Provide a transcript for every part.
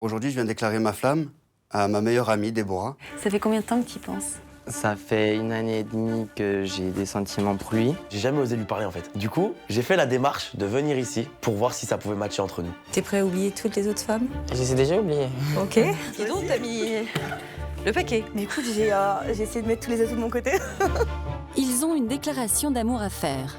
Aujourd'hui, je viens déclarer ma flamme à ma meilleure amie, Déborah. Ça fait combien de temps que tu y penses? Ça fait 1 année et demie que j'ai des sentiments pour lui. J'ai jamais osé lui parler en fait. Du coup, j'ai fait la démarche de venir ici pour voir si ça pouvait matcher entre nous. T'es prêt à oublier toutes les autres femmes? Je les ai déjà oubliés. Ok. Dis donc, t'as mis le paquet. Mais écoute, j'ai essayé de mettre tous les atouts de mon côté. Ils ont une déclaration d'amour à faire.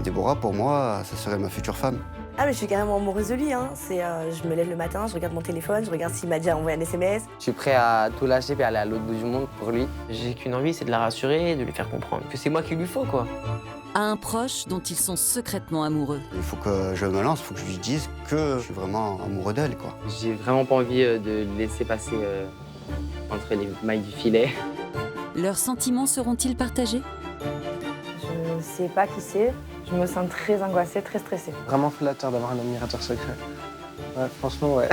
Déborah, pour moi, ça serait ma future femme. Ah mais je suis carrément amoureuse de lui, hein. Je me lève le matin, je regarde mon téléphone, je regarde s'il m'a déjà envoyé un SMS. Je suis prêt à tout lâcher et aller à l'autre bout du monde pour lui. J'ai qu'une envie, c'est de la rassurer et de lui faire comprendre que c'est moi qu'il lui faut, quoi. À un proche dont ils sont secrètement amoureux. Il faut que je me lance, il faut que je lui dise que je suis vraiment amoureux d'elle, quoi. J'ai vraiment pas envie de laisser passer entre les mailles du filet. Leurs sentiments seront-ils partagés? Je sais pas qui c'est. Je me sens très angoissée, très stressée. Vraiment flatteur d'avoir un admirateur secret. Ouais, franchement, ouais.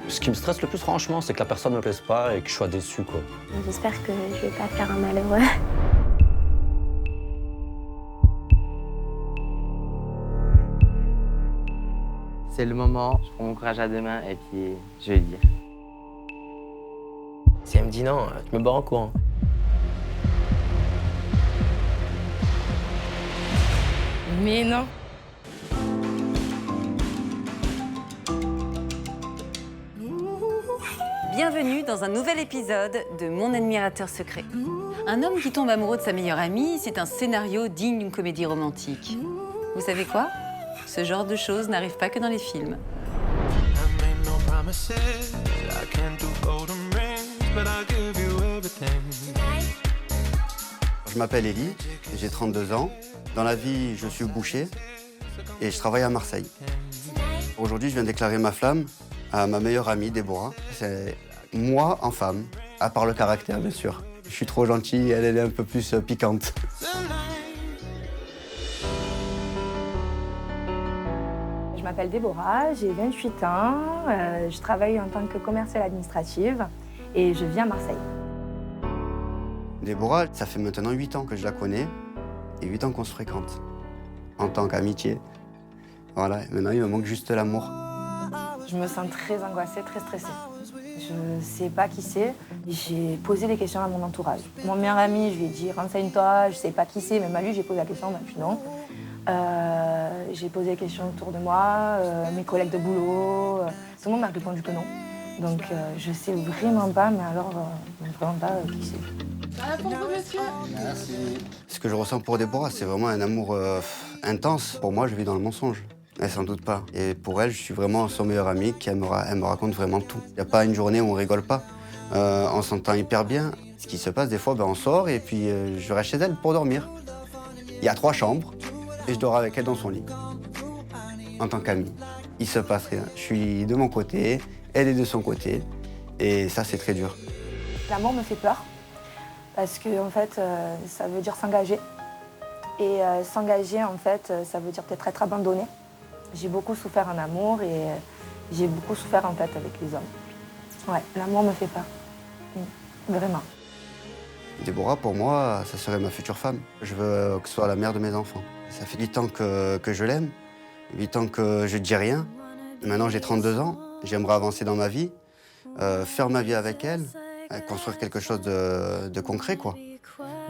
Ce qui me stresse le plus franchement, c'est que la personne me plaise pas et que je sois déçu quoi. J'espère que je vais pas faire un malheureux. C'est le moment, je prends mon courage à deux mains et puis je vais lui dire. Si elle me dit non, je me barre en courant. Mais non. Bienvenue dans un nouvel épisode de Mon admirateur secret. Un homme qui tombe amoureux de sa meilleure amie, c'est un scénario digne d'une comédie romantique. Vous savez quoi? Ce genre de choses n'arrive pas que dans les films. Je m'appelle Élie, j'ai 32 ans. Dans la vie, je suis boucher et je travaille à Marseille. Aujourd'hui, je viens déclarer ma flamme à ma meilleure amie, Déborah. C'est moi en femme, à part le caractère, bien sûr. Je suis trop gentil, elle est un peu plus piquante. Je m'appelle Déborah, j'ai 28 ans, je travaille en tant que commerciale administrative et je vis à Marseille. Déborah, ça fait maintenant 8 ans que je la connais et 8 ans qu'on se fréquente en tant qu'amitié. Voilà, maintenant il me manque juste l'amour. Je me sens très angoissée, très stressée. Je sais pas qui c'est. J'ai posé des questions à mon entourage. Mon meilleur ami, je lui ai dit renseigne-toi, je sais pas qui c'est, même à lui j'ai posé la question, puis non. J'ai posé des questions autour de moi, mes collègues de boulot, tout le monde m'a répondu que non. Donc je sais vraiment pas, mais alors vraiment pas qui c'est. Bonjour monsieur. Merci. Ce que je ressens pour Déborah, c'est vraiment un amour intense. Pour moi, je vis dans le mensonge. Elle s'en doute pas. Et pour elle, je suis vraiment son meilleur ami elle me raconte vraiment tout. Il n'y a pas une journée où on rigole pas. On s'entend hyper bien. Ce qui se passe, des fois, on sort et puis je reste chez elle pour dormir. Il y a 3 chambres et je dors avec elle dans son lit. En tant qu'amie, il se passe rien. Je suis de mon côté, elle est de son côté. Et ça, c'est très dur. L'amour me fait peur parce que en fait, ça veut dire s'engager. Et s'engager, en fait, ça veut dire peut-être être abandonné. J'ai beaucoup souffert en amour et j'ai beaucoup souffert en fait avec les hommes. Ouais, l'amour me fait peur. Vraiment. Déborah, pour moi, ça serait ma future femme. Je veux que ce soit la mère de mes enfants. Ça fait 8 ans que je l'aime, 8 ans que je dis rien. Maintenant, j'ai 32 ans. J'aimerais avancer dans ma vie, faire ma vie avec elle, construire quelque chose de concret, quoi.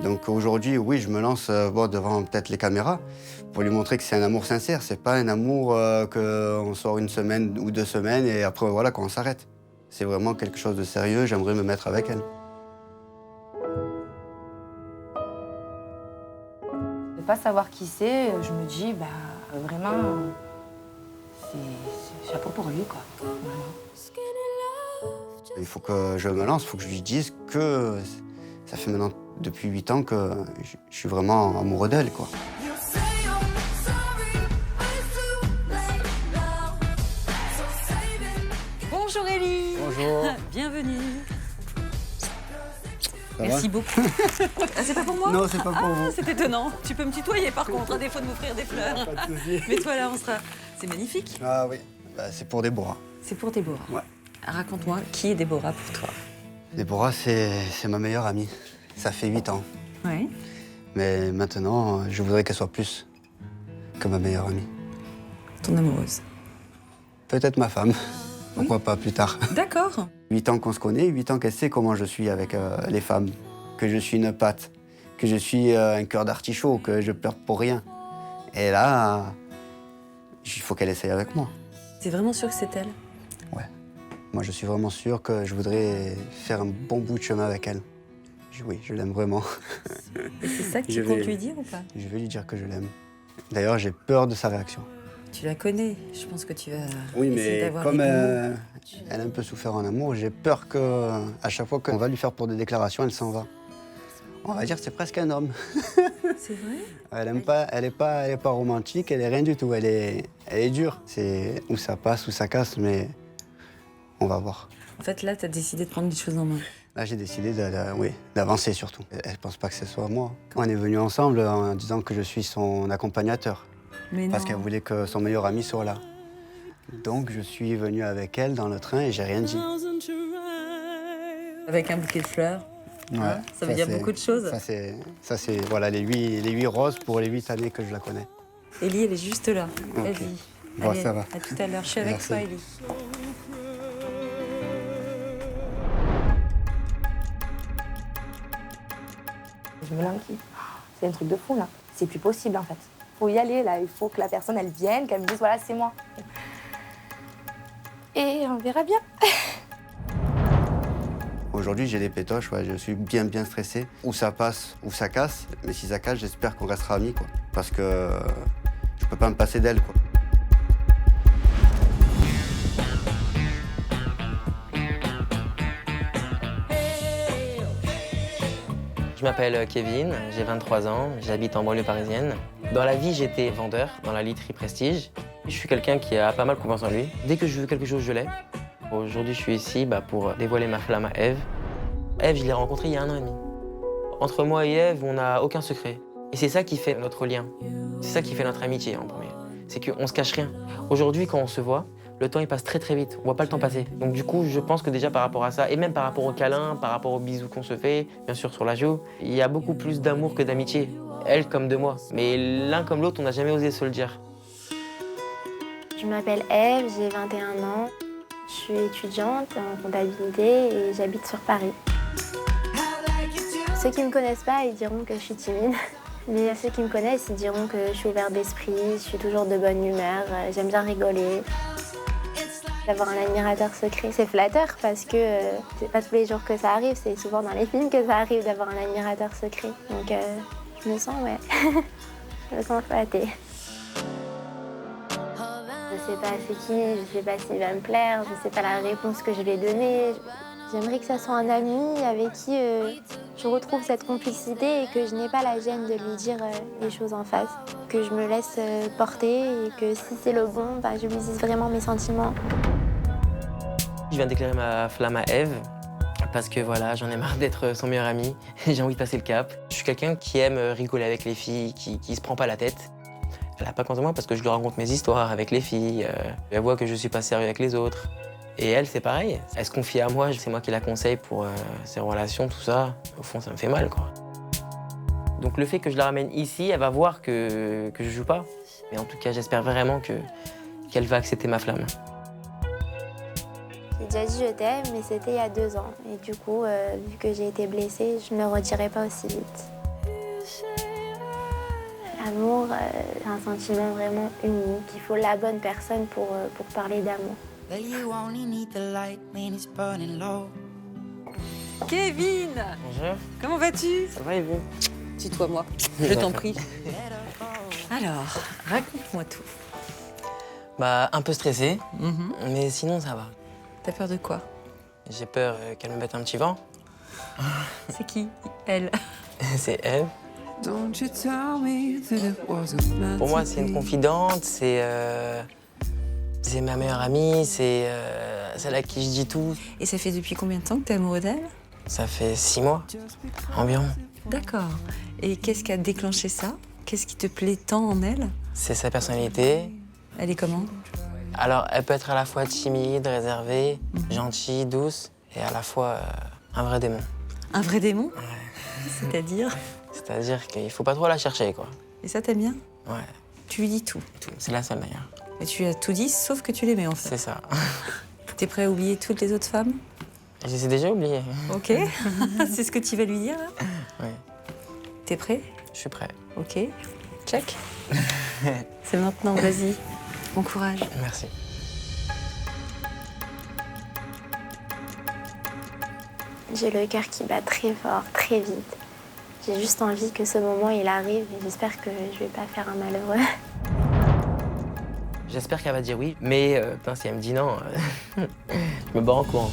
Donc aujourd'hui, oui, je me lance devant peut-être les caméras pour lui montrer que c'est un amour sincère. C'est pas un amour qu'on sort 1 semaine ou 2 semaines et après, voilà, qu'on s'arrête. C'est vraiment quelque chose de sérieux. J'aimerais me mettre avec elle. De pas savoir qui c'est, je me dis, vraiment, c'est chapeau pour lui, quoi. Vraiment. Il faut que je me lance, il faut que je lui dise que ça fait maintenant depuis 8 ans que je suis vraiment amoureux d'elle, quoi. Bonjour Élie. Bonjour. Bienvenue. Ça Merci beaucoup. Ah, c'est pas pour moi? Non, c'est pas pour vous. C'est étonnant. Tu peux me tutoyer par contre, à défaut de m'offrir des fleurs. Pas de souci. Mets-toi là, on sera... C'est magnifique. Ah oui, c'est pour Déborah. C'est pour Déborah. Ouais. Raconte-moi, qui est Déborah pour toi? Déborah, c'est ma meilleure amie. Ça fait 8 ans. Oui. Mais maintenant, je voudrais qu'elle soit plus que ma meilleure amie. Ton amoureuse. Peut-être ma femme. Pourquoi pas plus tard. D'accord. 8 ans qu'on se connaît, 8 ans qu'elle sait comment je suis avec les femmes. Que je suis une patte, que je suis un cœur d'artichaut, que je pleure pour rien. Et là, il faut qu'elle essaye avec moi. T'es vraiment sûr que c'est elle? Ouais. Moi, je suis vraiment sûr que je voudrais faire un bon bout de chemin avec elle. Oui, je l'aime vraiment. Et c'est ça que Je tu comptes vais- lui dire ou pas? Je vais lui dire que je l'aime. D'ailleurs, j'ai peur de sa réaction. Tu la connais, je pense que tu vas Oui, essayer mais d'avoir comme les bons mots. elle a un peu souffert en amour, j'ai peur que à chaque fois qu'on va lui faire pour des déclarations, elle s'en va. On va dire que c'est presque un homme. C'est vrai? Elle est pas romantique, elle est rien du tout. Elle est dure. C'est où ça passe, où ça casse, mais on va voir. En fait, là, t'as décidé de prendre les choses en main. Là, j'ai décidé d'avancer surtout. Elle pense pas que ce soit moi. On est venus ensemble en disant que je suis son accompagnateur. Mais Parce non. qu'elle voulait que son meilleur ami soit là. Donc je suis venu avec elle dans le train et j'ai rien dit. Avec un bouquet de fleurs. Ouais, Ça veut dire c'est- beaucoup de choses. Ça c'est voilà les 8 roses pour les 8 années que je la connais. Ellie, elle est juste là. Ok. Vas-y. Bon, Allez, ça va. À tout à l'heure. Je suis avec Merci. toi, Ellie. Je me languis. C'est un truc de fou, là. C'est plus possible, en fait. Faut y aller, là. Il faut que la personne, elle vienne, qu'elle me dise, voilà, c'est moi. Et on verra bien. Aujourd'hui j'ai des pétoches, ouais, je suis bien stressé. Où ça passe, où ça casse. Mais si ça casse, j'espère qu'on restera amis quoi. Parce que je peux pas me passer d'elle quoi. Je m'appelle Kevin, j'ai 23 ans, j'habite en banlieue parisienne. Dans la vie, j'étais vendeur dans la literie Prestige. Je suis quelqu'un qui a pas mal confiance en lui. Dès que je veux quelque chose, je l'ai. Aujourd'hui, je suis ici pour dévoiler ma flamme à Eve. Eve, je l'ai rencontrée il y a 1 an et demi. Entre moi et Eve, on n'a aucun secret. Et c'est ça qui fait notre lien. C'est ça qui fait notre amitié en premier. C'est qu'on se cache rien. Aujourd'hui, quand on se voit, le temps il passe très vite. On voit pas le temps passer. Donc du coup, je pense que déjà par rapport à ça, et même par rapport au câlin, par rapport aux bisous qu'on se fait, bien sûr sur la joue, il y a beaucoup plus d'amour que d'amitié. Elle comme de moi. Mais l'un comme l'autre, on n'a jamais osé se le dire. Je m'appelle Eve, j'ai 21 ans. Je suis étudiante en comptabilité et j'habite sur Paris. Ceux qui ne me connaissent pas, ils diront que je suis timide. Mais ceux qui me connaissent, ils diront que je suis ouverte d'esprit, je suis toujours de bonne humeur, j'aime bien rigoler. D'avoir un admirateur secret, c'est flatteur parce que c'est pas tous les jours que ça arrive, c'est souvent dans les films que ça arrive d'avoir un admirateur secret. Donc je me sens, je me sens flattée. Je sais pas c'est qui, je sais pas s'il va me plaire, je sais pas la réponse que je vais donner. J'aimerais que ça soit un ami avec qui je retrouve cette complicité et que je n'ai pas la gêne de lui dire les choses en face. Que je me laisse porter et que si c'est le bon, je lui dise vraiment mes sentiments. Je viens déclarer ma flamme à Eve parce que voilà, j'en ai marre d'être son meilleur ami et j'ai envie de passer le cap. Je suis quelqu'un qui aime rigoler avec les filles, qui se prend pas la tête. Elle n'a pas compte de moi parce que je lui raconte mes histoires avec les filles. Elle voit que je suis pas sérieux avec les autres. Et elle, c'est pareil. Elle se confie à moi, c'est moi qui la conseille pour ses relations, tout ça. Au fond, ça me fait mal, quoi. Donc le fait que je la ramène ici, elle va voir que je joue pas. Mais en tout cas, j'espère vraiment qu'elle va accepter ma flamme. J'ai déjà dit je t'aime, mais c'était il y a 2 ans. Et du coup, vu que j'ai été blessée, je ne le redirai pas aussi vite. L'amour, c'est un sentiment vraiment unique. Il faut la bonne personne pour parler d'amour. Kevin, Bonjour. comment vas-tu? Ça va et vous? Tutoie-moi, je t'en prie. Alors, raconte-moi tout. Un peu stressé, mais sinon ça va. T'as peur de quoi? J'ai peur qu'elle me mette un petit vent. C'est qui? Elle. C'est Eve. Pour moi, c'est une confidente, c'est ma meilleure amie, c'est celle à qui je dis tout. Et ça fait depuis combien de temps que t'es amoureux d'elle? Ça fait 6 mois environ. D'accord. Et qu'est-ce qui a déclenché ça? Qu'est-ce qui te plaît tant en elle? C'est sa personnalité. Elle est comment? Alors, elle peut être à la fois timide, réservée, gentille, douce, et à la fois un vrai démon. Un vrai démon? Ouais. C'est-à-dire? C'est-à-dire qu'il faut pas trop la chercher, quoi. Et ça, t'aimes bien? Ouais, Tu lui dis tout. tout. C'est la seule d'ailleurs. Et tu lui as tout dit, sauf que tu l'aimais en fait. C'est ça. T'es prêt à oublier toutes les autres femmes? Je les ai déjà oubliés. Ok. C'est ce que tu vas lui dire, là? Oui, T'es prêt? je suis prêt. Ok. Check. C'est maintenant, vas-y. Bon courage. Merci. J'ai le cœur qui bat très fort, très vite. J'ai juste envie que ce moment il arrive et j'espère que je vais pas faire un malheureux. J'espère qu'elle va dire oui, mais putain, si elle me dit non, je me barre en courant.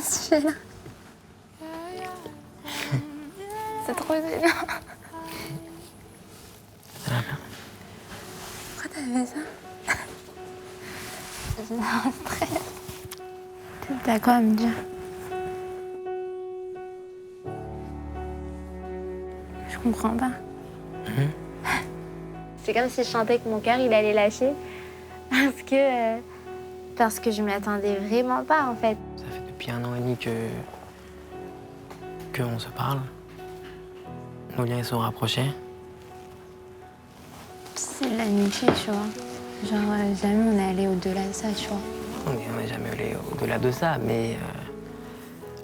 Salut. C'est trop gênant. Ça va bien? Pourquoi t'as fait ça? J'ai un stress. T'as quoi à me dire? Je comprends pas. C'est comme si je sentais que mon cœur il allait lâcher parce que je m'y attendais vraiment pas en fait. Ça fait depuis 1 an et demi qu'on se parle. Nos liens ils sont rapprochés. C'est de l'amitié, tu vois. Genre jamais on est allé au-delà de ça, tu vois. On n'est jamais allé au-delà de ça, mais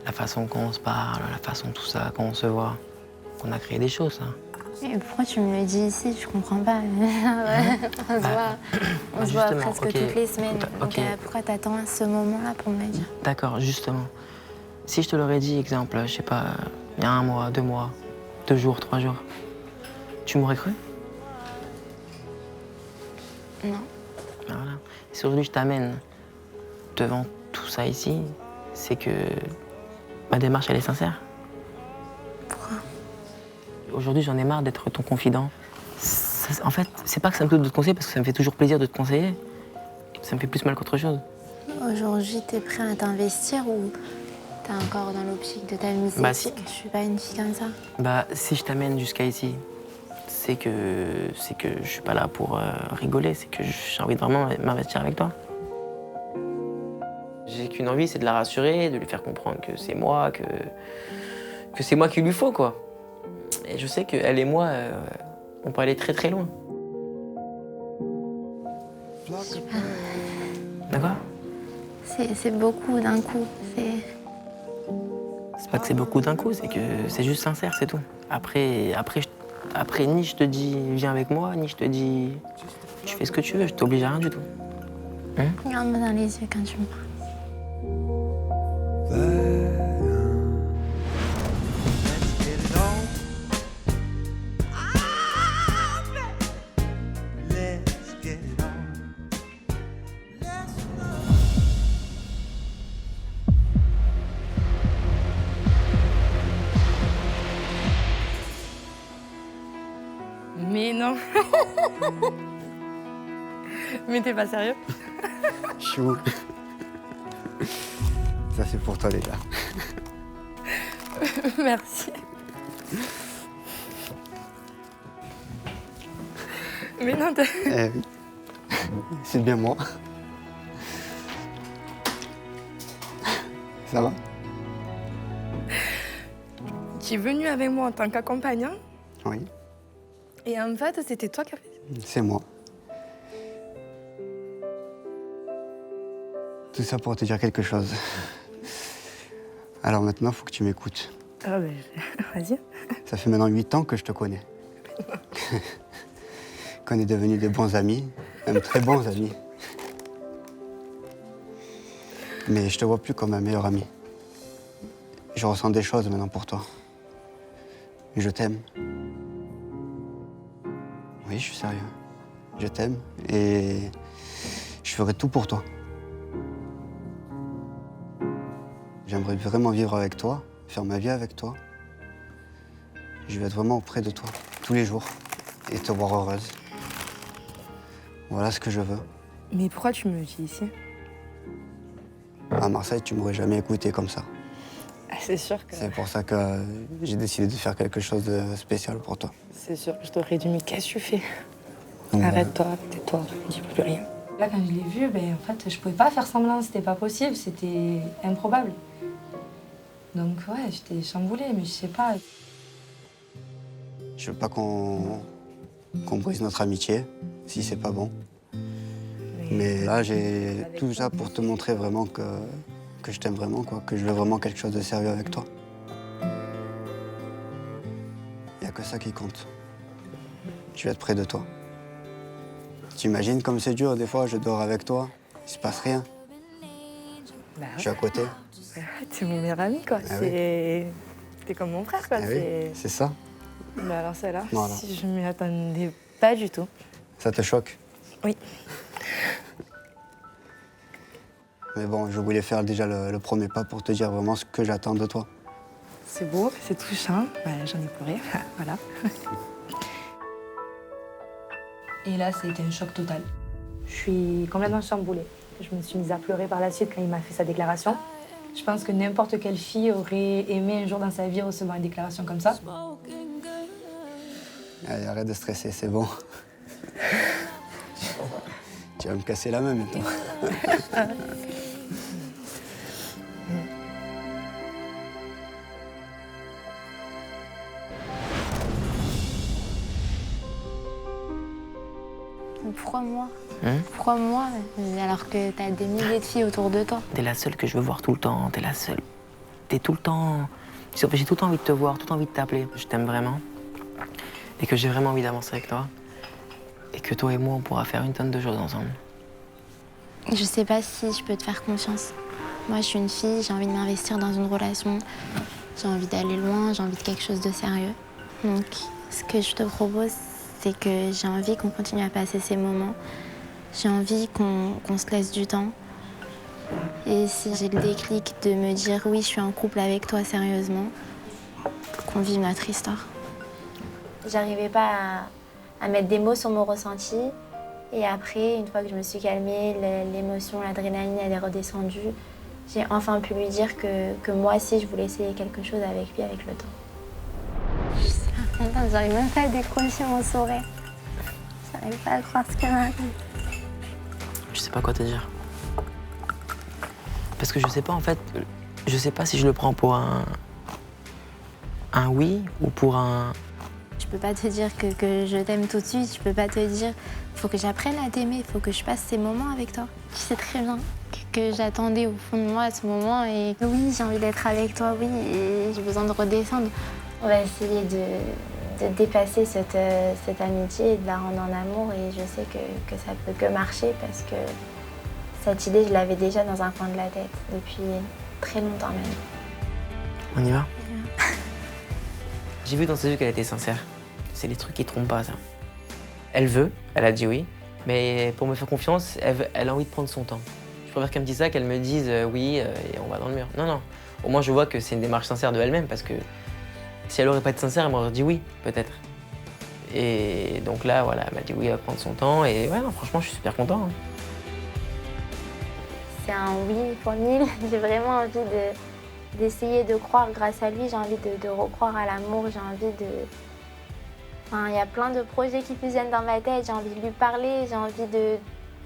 la façon qu'on se parle, la façon tout ça, quand on se voit, on a créé des choses. Hein. Et pourquoi tu me le dis ici? Je comprends pas. On se voit presque ok. toutes les semaines. Donc Ok. pourquoi t'attends à ce moment-là pour me le dire? D'accord, justement. Si je te l'aurais dit, exemple, je sais pas, il y a 1 mois, 2 mois, 2 jours, 3 jours, tu m'aurais cru? Non. Ben voilà. Si aujourd'hui je t'amène devant tout ça ici, c'est que ma démarche elle est sincère. Pourquoi? Aujourd'hui j'en ai marre d'être ton confident. En fait, c'est pas que ça me plaît de te conseiller parce que ça me fait toujours plaisir de te conseiller. Ça me fait plus mal qu'autre chose. Aujourd'hui, t'es prêt à t'investir ou t'es encore dans l'optique de t'amuser? Bah, si. Je suis pas une fille comme ça. Bah, si je t'amène jusqu'à ici, c'est que je suis pas là pour rigoler, c'est que j'ai envie de vraiment m'investir avec toi. J'ai qu'une envie, c'est de la rassurer, de lui faire comprendre que c'est moi, que c'est moi qu'il lui faut, quoi. Et je sais qu'elle et moi, on peut aller très très loin. D'accord? C'est beaucoup d'un coup. C'est pas que c'est beaucoup d'un coup, c'est que c'est juste sincère, c'est tout. Après, ni je te dis viens avec moi, ni je te dis tu fais ce que tu veux, je t'oblige à rien du tout. Regarde-moi dans les yeux quand tu me parles. Mais non. Mais t'es pas sérieux? Chou. Ça, c'est pour toi, déjà. Merci. Mais non, Eh oui. C'est bien moi. Ça va? tu es venu avec moi en tant qu'accompagnant Oui, et en fait, c'était toi qui as fait. c'est moi. Tout ça pour te dire quelque chose. Alors maintenant, il faut que tu m'écoutes. Ah ben, vas-y. Ça fait maintenant 8 ans que je te connais. Qu'on est devenus de bons amis, même très bons amis. Mais je te vois plus comme un meilleur ami. Je ressens des choses maintenant pour toi. Je t'aime. Oui, je suis sérieux. Je t'aime et je ferai tout pour toi. J'aimerais vraiment vivre avec toi, faire ma vie avec toi. Je vais être vraiment auprès de toi, tous les jours, et te voir heureuse. Voilà ce que je veux. Mais pourquoi tu me le dis ici? À Marseille, tu m'aurais jamais écouté comme ça. C'est sûr que... C'est pour ça que j'ai décidé de faire quelque chose de spécial pour toi. C'est sûr que je t'aurais dit, mais qu'est-ce que tu fais? Donc, Arrête-toi, tais-toi, dis plus rien. Là, quand je l'ai vu, en fait, je pouvais pas faire semblant, c'était pas possible, c'était improbable. Donc ouais, j'étais chamboulée, mais je sais pas. Je veux pas qu'on brise notre amitié, si c'est pas bon. Mais là, j'ai tout ça pour te montrer vraiment que je t'aime vraiment, quoi, que je veux vraiment quelque chose de sérieux avec toi. Il n'y a que ça qui compte. Tu vas être près de toi. T'imagines comme c'est dur, des fois, je dors avec toi, il se passe rien. Je suis à côté. T'es mon meilleur ami, quoi. Ah T'es comme mon frère, quoi. Ah oui, c'est ça. Mais alors celle-là, Voilà. si je m'y attendais pas du tout. Ça te choque? Oui. Mais bon, je voulais faire déjà le premier pas pour te dire vraiment ce que j'attends de toi. C'est beau, c'est touchant. J'en ai pleuré, voilà. Et là, c'était un choc total. Je suis complètement chamboulée. Je me suis mise à pleurer par la suite quand il m'a fait sa déclaration. Je pense que n'importe quelle fille aurait aimé un jour dans sa vie recevoir une déclaration comme ça. Allez, arrête de stresser, c'est bon. Tu vas me casser la main maintenant. Pourquoi moi? Pourquoi moi? Alors que t'as des milliers de filles autour de toi. T'es la seule que je veux voir tout le temps, t'es la seule. T'es tout le temps... J'ai tout le temps envie de te voir, tout le temps envie de t'appeler. Je t'aime vraiment. Et que j'ai vraiment envie d'avancer avec toi. Et que toi et moi, on pourra faire une tonne de choses ensemble. Je sais pas si je peux te faire confiance. Moi, je suis une fille, j'ai envie de m'investir dans une relation. J'ai envie d'aller loin, j'ai envie de quelque chose de sérieux. Donc, ce que je te propose, c'est que j'ai envie qu'on continue à passer ces moments. J'ai envie qu'on se laisse du temps. Et si j'ai le déclic de me dire oui, je suis en couple avec toi sérieusement, qu'on vive notre histoire. J'arrivais pas à mettre des mots sur mon ressenti. Et après, une fois que je me suis calmée, l'émotion, l'adrénaline, elle est redescendue. J'ai enfin pu lui dire que moi aussi, je voulais essayer quelque chose avec lui avec le temps. Je suis super contente, j'arrive même pas à décrocher mon sourire. J'arrive pas à croire ce qu'elle m'arrive. Je sais pas quoi te dire. Parce que je sais pas, en fait, je sais pas si je le prends pour un oui ou pour un... Je peux pas te dire que je t'aime tout de suite, je peux pas te dire... Il faut que j'apprenne à t'aimer, il faut que je passe ces moments avec toi. Tu sais très bien que j'attendais au fond de moi à ce moment et oui, j'ai envie d'être avec toi, oui, et j'ai besoin de redescendre. On va essayer de dépasser cette amitié et de la rendre en amour et je sais que ça peut que marcher parce que cette idée, je l'avais déjà dans un coin de la tête depuis très longtemps même. On y va? J'ai vu dans ses yeux qu'elle était sincère. C'est les trucs qui trompent pas, ça. Elle veut, elle a dit oui, mais pour me faire confiance, elle a envie de prendre son temps. Je préfère qu'elle me dise ça, qu'elle me dise oui et on va dans le mur. Non, non. Au moins, je vois que c'est une démarche sincère de elle-même parce que si elle aurait pas été sincère, elle m'aurait dit oui, peut-être. Et donc là, voilà, elle m'a dit oui, elle va prendre son temps et ouais, non, franchement, je suis super content. Hein. C'est un oui pour 1000. J'ai vraiment envie d'essayer de croire grâce à lui. J'ai envie de recroire à l'amour. J'ai envie de... Enfin, il y a plein de projets qui fusionnent dans ma tête. J'ai envie de lui parler. J'ai envie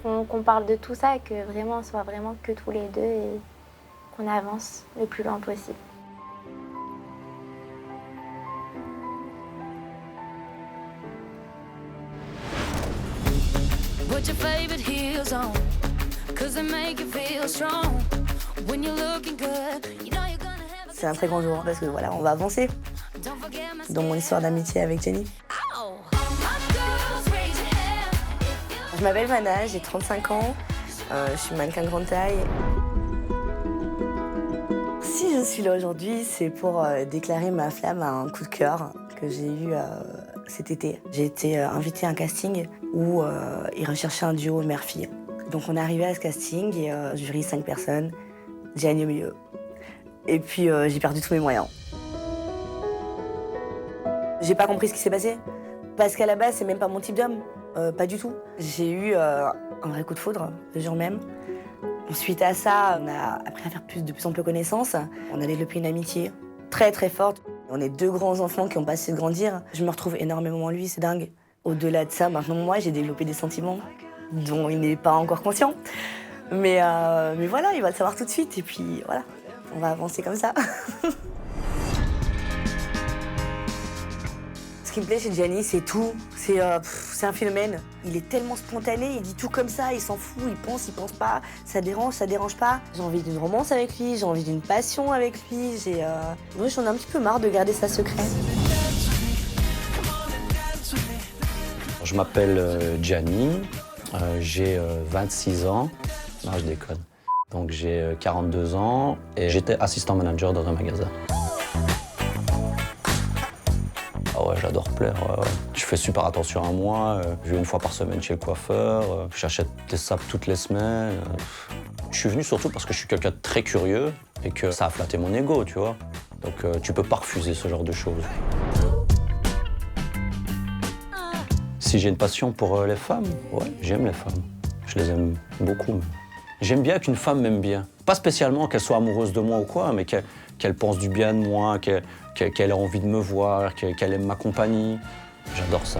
qu'on parle de tout ça, que vraiment on soit vraiment que tous les deux et qu'on avance le plus loin possible. Put your favorite heels on, 'cause they make you feel strong. When you're looking good, you know you're gonna have a... C'est un très grand jour parce que voilà, on va avancer dans mon histoire d'amitié avec Jenny. Je m'appelle Mana, j'ai 35 ans, je suis mannequin grande taille. Si je suis là aujourd'hui, c'est pour déclarer ma flamme à un coup de cœur que j'ai eu cet été. J'ai été invitée à un casting où ils recherchaient un duo mère-fille. Donc on est arrivé à ce casting et jury 5 personnes, j'ai gagné au milieu. Et puis j'ai perdu tous mes moyens. J'ai pas compris ce qui s'est passé. Parce qu'à la base, c'est même pas mon type d'homme. Pas du tout. J'ai eu un vrai coup de foudre le jour même. Suite à ça, on a appris à faire de plus en plus connaissance. On a développé une amitié très très forte. On est 2 grands enfants qui ont pas cessé de grandir. Je me retrouve énormément en lui, c'est dingue. Au-delà de ça, maintenant moi, j'ai développé des sentiments dont il n'est pas encore conscient. Mais voilà, il va le savoir tout de suite. Et puis voilà, on va avancer comme ça. Ce qui me plaît chez Gianni, c'est tout. C'est un phénomène. Il est tellement spontané, il dit tout comme ça, il s'en fout, il pense pas. Ça dérange pas. J'ai envie d'une romance avec lui, j'ai envie d'une passion avec lui. Moi, j'en ai un petit peu marre de garder ça secret. Je m'appelle Gianni, j'ai 26 ans. Non, je déconne. Donc j'ai 42 ans et j'étais assistant manager dans un magasin. Ah ouais, j'adore plaire. Ouais. Je fais super attention à moi. Je vais 1 fois par semaine chez le coiffeur. J'achète des sapes toutes les semaines. Je suis venu surtout parce que je suis quelqu'un de très curieux et que ça a flatté mon ego, tu vois. Donc tu peux pas refuser ce genre de choses. Si j'ai une passion pour les femmes, ouais, j'aime les femmes. Je les aime beaucoup. J'aime bien qu'une femme m'aime bien. Pas spécialement qu'elle soit amoureuse de moi ou quoi, mais qu'elle pense du bien de moi, qu'elle ait envie de me voir, qu'elle aime ma compagnie. J'adore ça.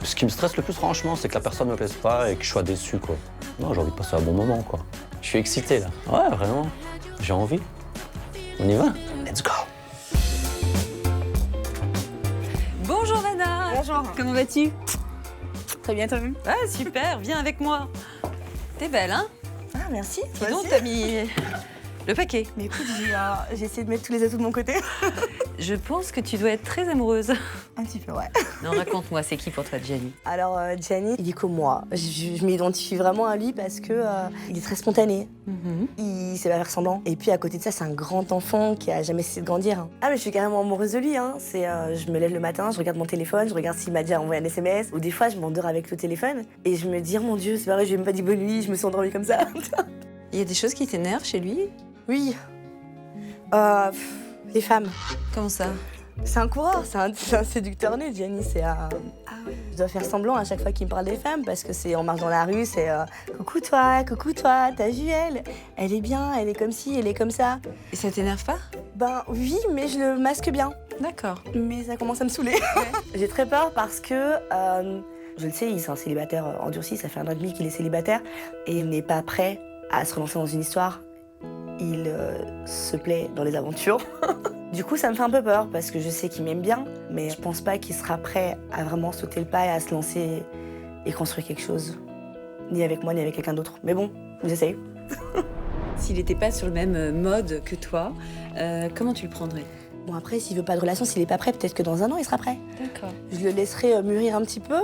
Ce qui me stresse le plus, franchement, c'est que la personne ne me plaise pas et que je sois déçu, quoi. Non, j'ai envie de passer un bon moment, quoi. Je suis excité, là. Ouais, vraiment. J'ai envie. On y va? Let's go! Bonjour Anna. Bonjour. Comment vas-tu? Très bien, t'as vu? Ah super, viens avec moi. T'es belle, hein? Ah, merci. Dis donc, t'as mis le paquet. Mais écoute, j'ai essayé de mettre tous les atouts de mon côté. Je pense que tu dois être très amoureuse. Un petit peu, ouais. Non, raconte-moi, c'est qui pour toi, Gianni? Alors, Gianni, il est comme moi. Je m'identifie vraiment à lui parce que il est très spontané. Il sait pas faire semblant. Et puis, à côté de ça, c'est un grand enfant qui a jamais cessé de grandir. Ah, mais je suis carrément amoureuse de lui. Hein. Je me lève le matin, je regarde mon téléphone, je regarde s'il m'a déjà envoyé un SMS. Ou des fois, je m'endors avec le téléphone et je me dis, oh, mon Dieu, c'est pas vrai, je lui ai même pas dit bonne nuit, je me suis endormie comme ça. Il y a des choses qui t'énervent chez lui? Oui. Les femmes. Comment ça? C'est un coureur, c'est un séducteur né, Gianni. Je dois faire semblant à chaque fois qu'il me parle des femmes parce que on marche dans la rue, c'est coucou toi, t'as vu elle est bien, elle est comme ci, elle est comme ça. Et ça t'énerve pas? Ben oui, mais je le masque bien. D'accord. Mais ça commence à me saouler. J'ai très peur parce que, je le sais, il est un célibataire endurci, ça fait 1 an et demi qu'il est célibataire et il n'est pas prêt à se relancer dans une histoire. Il se plaît dans les aventures. Du coup, ça me fait un peu peur parce que je sais qu'il m'aime bien, mais je pense pas qu'il sera prêt à vraiment sauter le pas et à se lancer et construire quelque chose. Ni avec moi, ni avec quelqu'un d'autre. Mais bon, j'essaye. S'il n'était pas sur le même mode que toi, comment tu le prendrais? Bon, après, s'il veut pas de relation, s'il est pas prêt, peut-être que dans 1 an, il sera prêt. D'accord. Je le laisserai mûrir un petit peu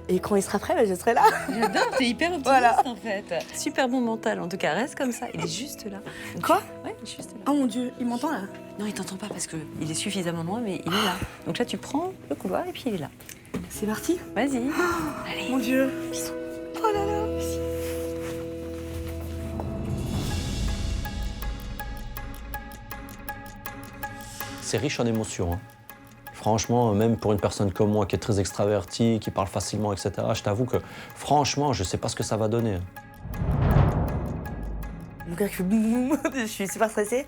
et quand il sera prêt, ben, je serai là. J'adore, t'es hyper optimiste Voilà. en fait. Super bon mental, en tout cas, reste comme ça. Il est juste là. Donc, Quoi? Ouais, il est juste là. Oh mon Dieu, il m'entend là? Non, il t'entend pas parce qu'il est suffisamment loin, mais il est là. Donc là, tu prends le couloir et puis il est là. C'est parti? Vas-y. Allez. Mon Dieu. Bisous. Oh là là. C'est riche en émotions. Hein. Franchement, même pour une personne comme moi qui est très extravertie, qui parle facilement, etc., je t'avoue que franchement, je sais pas ce que ça va donner. Mon cœur qui fait boum boum. Je suis super stressée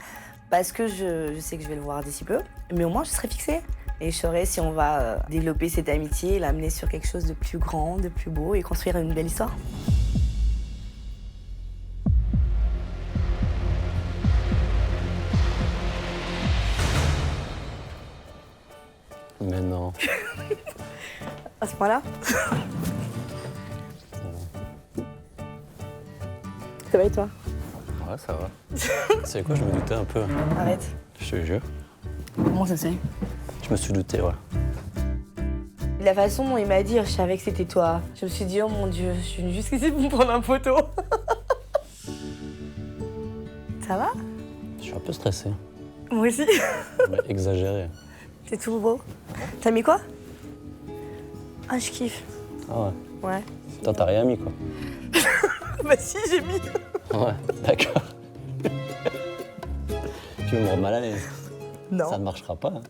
parce que je sais que je vais le voir d'ici peu. Mais au moins, je serai fixée. Et je saurai si on va développer cette amitié, l'amener sur quelque chose de plus grand, de plus beau et construire une belle histoire. Mais non. À ce point-là? Ça va et toi? Ouais, ça va. Tu sais quoi, je me doutais un peu. Arrête. Je te jure. Comment ça se fait? Je me suis douté, ouais. La façon dont il m'a dit, je savais que c'était toi. Je me suis dit, oh mon Dieu, je suis venue jusqu'ici pour me prendre un photo. Ça va? Je suis un peu stressé. Moi aussi. Mais exagéré. C'est tout beau. T'as mis quoi? Ah, je kiffe. Ah ouais. Ouais. Toi, t'as rien mis, quoi. Bah si, j'ai mis. Ouais, d'accord. Tu veux me rendre mal à l'aise? Non. Ça ne marchera pas. Hein.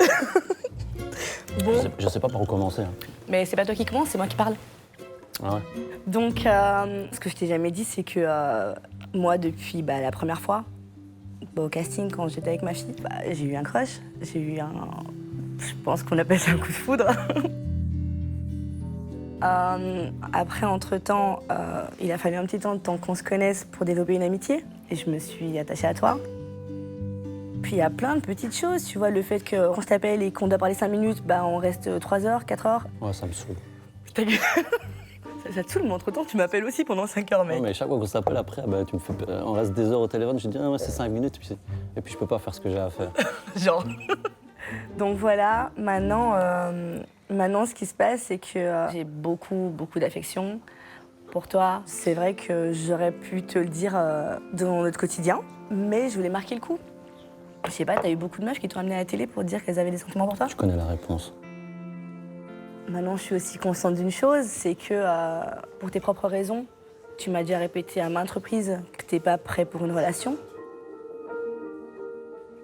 Bon. Je sais pas par où commencer. Hein. Mais c'est pas toi qui commence, c'est moi qui parle. Ah ouais. Donc, ce que je t'ai jamais dit, c'est que moi, depuis la première fois, au casting, quand j'étais avec ma fille, j'ai eu un crush. J'ai eu je pense qu'on appelle ça un coup de foudre. Après, entre-temps, il a fallu un petit temps de temps qu'on se connaisse pour développer une amitié. Et je me suis attachée à toi. Puis il y a plein de petites choses, tu vois, le fait que quand je t'appelle et qu'on doit parler 5 minutes, on reste 3 heures, 4 heures. Ouais, ça me saoule. Ça te saoule, mais entre-temps, tu m'appelles aussi pendant 5 heures, mec. Non, mais chaque fois qu'on s'appelle après, tu me fais... on reste des heures au téléphone, je dis ouais, c'est 5 minutes, et puis je peux pas faire ce que j'ai à faire. Genre. Donc voilà, maintenant, ce qui se passe, c'est que j'ai beaucoup d'affection pour toi. C'est vrai que j'aurais pu te le dire dans notre quotidien, mais je voulais marquer le coup. Je sais pas, t'as eu beaucoup de meufs qui t'ont amené à la télé pour te dire qu'elles avaient des sentiments pour toi? Je connais la réponse. Maintenant, je suis aussi consciente d'une chose, c'est que pour tes propres raisons, tu m'as déjà répété à maintes reprises que t'es pas prêt pour une relation.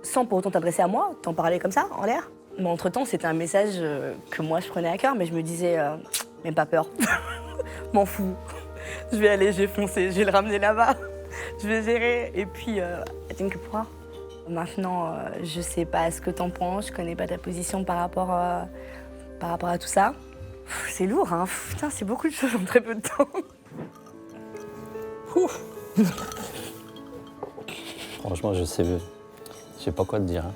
Sans pour autant t'adresser à moi, t'en parler comme ça, en l'air. Mais entre-temps, c'était un message que moi, je prenais à cœur, mais je me disais, même pas peur, m'en fous. Je vais aller, je vais foncer, je vais le ramener là-bas, je vais gérer, et puis, attends que pourra. Maintenant, je sais pas ce que t'en penses, je connais pas ta position par rapport à tout ça. C'est lourd, hein. Putain, c'est beaucoup de choses en très peu de temps. Franchement, je sais pas quoi te dire. Hein.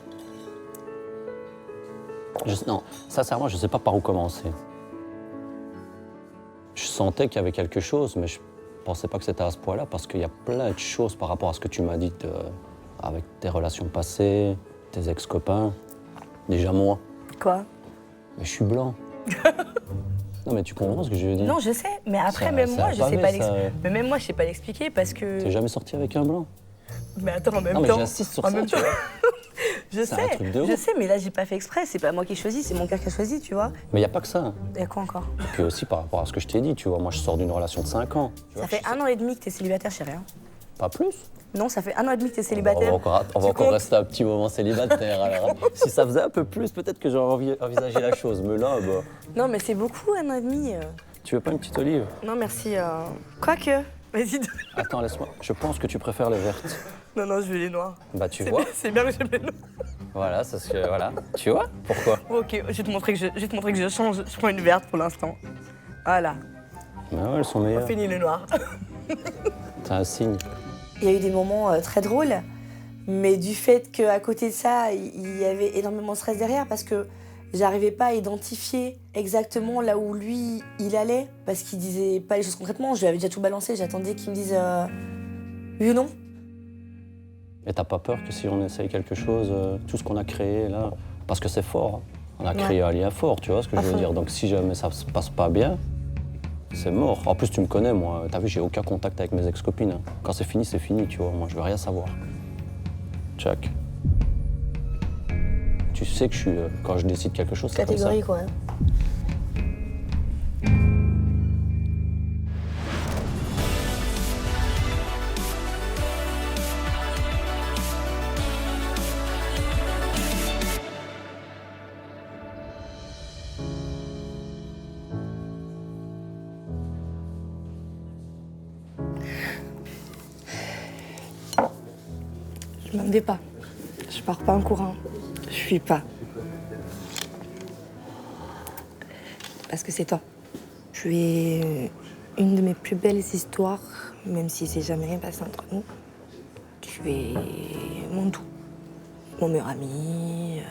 Non, sincèrement, je sais pas par où commencer. Je sentais qu'il y avait quelque chose, mais je pensais pas que c'était à ce point-là, parce qu'il y a plein de choses par rapport à ce que tu m'as dit avec tes relations passées, tes ex-copains. Déjà moi. Quoi? Mais je suis blanc. Non, mais tu comprends ce que je veux dire? Non, je sais, mais après, même moi, je sais pas l'expliquer parce que... T'es jamais sorti avec un blanc? Mais attends, en même temps... Non, mais j'insiste sur ça, tu vois. Je sais, mais là, j'ai pas fait exprès. C'est pas moi qui choisis, c'est mon cœur qui a choisi, tu vois. Mais y a pas que ça. Y a quoi encore? Et puis aussi, par rapport à ce que je t'ai dit, tu vois, moi, je sors d'une relation de 5 ans. Ça fait 1 an et demi que t'es célibataire, chérie. Hein. Pas plus? Non, ça fait 1 an et demi que t'es célibataire. On va encore rester un petit moment célibataire, alors. Si ça faisait un peu plus, peut-être que j'aurais envisagé la chose, mais là, Non, mais c'est beaucoup, 1 an et demi. Tu veux pas une petite olive? Non, merci. Quoique, vas-y. Attends, laisse-moi. Je pense que tu préfères les vertes. Non, je veux les noirs. Bah, tu vois. C'est bien que j'aime les noirs. Voilà, c'est ce que... Voilà. Tu vois? Pourquoi? Ok, je vais te montrer que je change. Je prends une verte pour l'instant. Voilà. Bah ouais, elles sont meilleures. On finit le noir. T'as un signe. Il y a eu des moments très drôles, mais du fait qu'à côté de ça, il y avait énormément de stress derrière parce que j'arrivais pas à identifier exactement là où lui, il allait, parce qu'il disait pas les choses concrètement. Je lui avais déjà tout balancé, j'attendais qu'il me dise oui ou non. Et t'as pas peur que si on essaye quelque chose, tout ce qu'on a créé là, parce que c'est fort, hein. On a créé un lien fort, tu vois ce que je veux dire. Donc si jamais ça se passe pas bien, c'est mort. En plus, tu me connais, moi. T'as vu, j'ai aucun contact avec mes ex-copines. Hein. Quand c'est fini, tu vois. Moi, je veux rien savoir. Check. Tu sais que je suis... quand je décide quelque chose, c'est comme ça. Catégorique, ouais. Je m'en vais pas. Je pars pas en courant. Je fuis pas. Parce que c'est toi. Tu es une de mes plus belles histoires, même si c'est jamais rien passé entre nous. Tu es mon tout. Mon meilleur ami.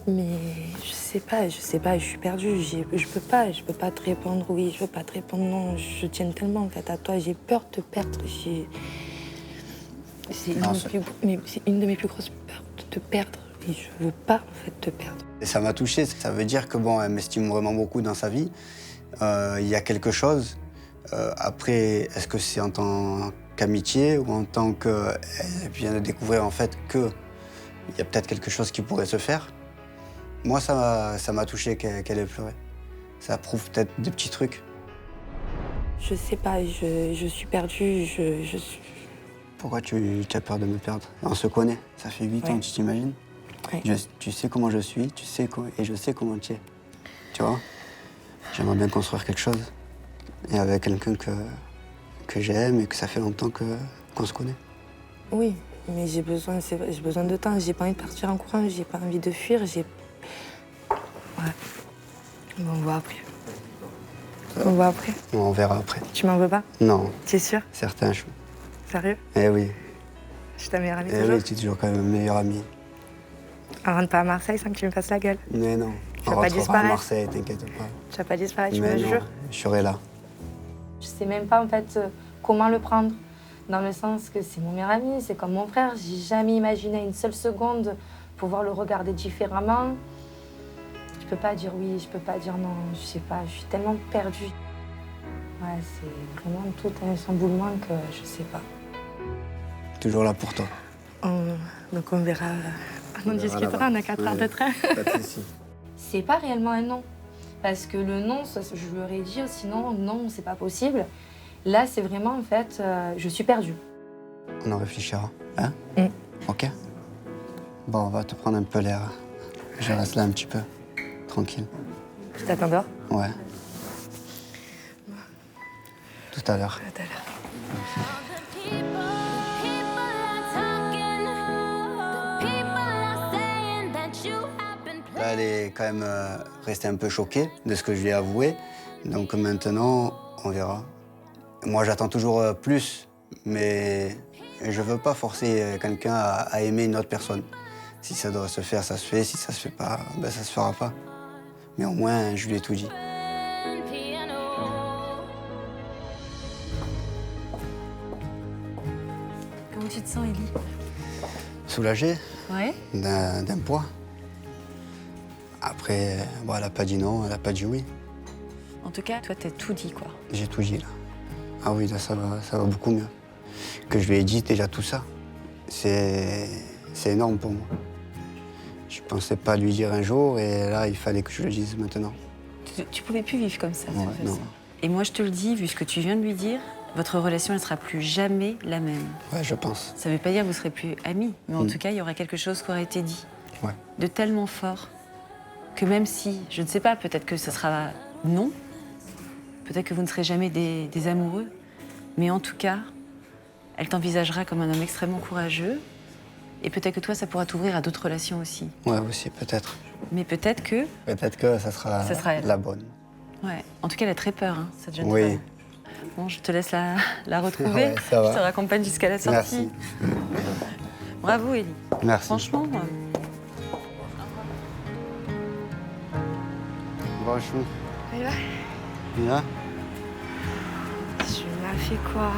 Mais je sais pas, je suis perdue. Je peux pas te répondre oui, je peux pas te répondre non. Je tiens tellement en fait à toi, j'ai peur de te perdre. C'est une de mes plus grosses peurs de te perdre et je veux pas en fait te perdre. Et ça m'a touché, ça veut dire que bon, elle m'estime vraiment beaucoup dans sa vie. Il y a quelque chose. Après, est-ce que c'est en tant qu'amitié ou en tant qu'elle vient de découvrir en fait qu'il y a peut-être quelque chose qui pourrait se faire? Moi, ça m'a touché qu'elle ait pleuré. Ça prouve peut-être des petits trucs. Je sais pas, je suis perdue, je suis... Pourquoi tu as peur de me perdre? On se connaît, ça fait 8 ans, tu t'imagines? Tu sais comment je suis, et je sais comment tu es. Tu vois? J'aimerais bien construire quelque chose. et avec quelqu'un que j'aime et que ça fait longtemps qu'on se connaît. Oui, mais j'ai besoin de temps. J'ai pas envie de partir en courant, j'ai pas envie de fuir. Ouais. Bon, on voit après. On voit après. On verra après. Tu m'en veux pas? Non. C'est sûr? Certain. Sérieux? Eh oui. Je suis ta meilleure amie Eh toujours? oui, tu es toujours quand même ma meilleure amie. On rentre pas à Marseille sans que tu me fasses la gueule. Mais non. Tu On vas pas rentrera à disparaître. Marseille, t'inquiète pas. Tu vas pas disparaître, tu Mais me le non, jures? je serai là. Je sais même pas en fait comment le prendre. Dans le sens que c'est mon meilleur ami, c'est comme mon frère. J'ai jamais imaginé une seule seconde pouvoir le regarder différemment. Je peux pas dire oui, je peux pas dire non, je sais pas, je suis tellement perdue. Ouais, c'est vraiment tout un chamboulement que je sais pas. Toujours là pour toi. Donc on verra. On discutera, on a 4 heures de train. Pas de soucis. C'est pas réellement un non. Parce que le non, je leur ai dit sinon, non, c'est pas possible. Là, c'est vraiment, en fait, je suis perdue. On en réfléchira. Hein? Ok. Bon, on va te prendre un peu l'air. Je reste là un petit peu. Tranquille. Je t'attends dehors? Ouais. Tout à l'heure. Tout à l'heure. Là, elle est quand même restée un peu choquée de ce que je lui ai avoué. Donc maintenant, on verra. Moi, j'attends toujours plus, mais je veux pas forcer quelqu'un à aimer une autre personne. Si ça doit se faire, ça se fait. Si ça se fait pas, ben ça se fera pas. Mais au moins, je lui ai tout dit. Comment tu te sens, Ellie? Soulagé Ouais. d'un poids. Après, bon, elle a pas dit non, elle a pas dit oui. En tout cas, toi, t'as tout dit, quoi. J'ai tout dit, là. Ah oui, là, ça va beaucoup mieux. Que je lui ai dit déjà tout ça. C'est énorme pour moi. Je pensais pas lui dire un jour, et là, il fallait que je le dise maintenant. Tu pouvais plus vivre comme ça, de toute Ouais, non. façon. Et moi, je te le dis, vu ce que tu viens de lui dire, votre relation, elle sera plus jamais la même. Ouais, je pense. Ça veut pas dire que vous serez plus amis, mais en Mm. tout cas, il y aura quelque chose qui aurait été dit. Ouais. De tellement fort que même si, je ne sais pas, peut-être que ce sera non, peut-être que vous ne serez jamais des amoureux, mais en tout cas, elle t'envisagera comme un homme extrêmement courageux, et peut-être que toi, ça pourra t'ouvrir à d'autres relations aussi. Ouais, aussi, peut-être. Mais peut-être que... Peut-être que ça sera elle. la bonne. Ouais. En tout cas, elle a très peur, hein, cette jeune Oui. femme. Bon, je te laisse la retrouver. Ouais, ça va. Je te raccompagne jusqu'à la sortie. Merci. Bravo, Ellie. Merci. Franchement, Franchement. Et là, Et là, tu m'as fait quoi?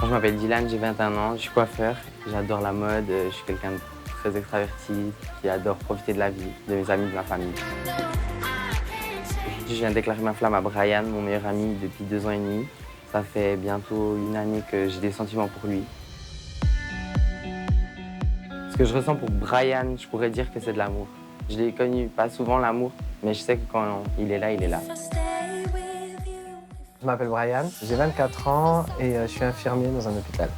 Je m'appelle Dylan, j'ai 21 ans, je suis coiffeur, j'adore la mode, je suis quelqu'un de très extraverti, qui adore profiter de la vie, de mes amis, de ma famille. Aujourd'hui, je viens de déclarer ma flamme à Brian, mon meilleur ami depuis 2 ans et demi. Ça fait bientôt 1 année que j'ai des sentiments pour lui. Ce que je ressens pour Brian, je pourrais dire que c'est de l'amour. Je l'ai connu pas souvent l'amour, mais je sais que quand il est là, il est là. Je m'appelle Brian, j'ai 24 ans et je suis infirmier dans un hôpital.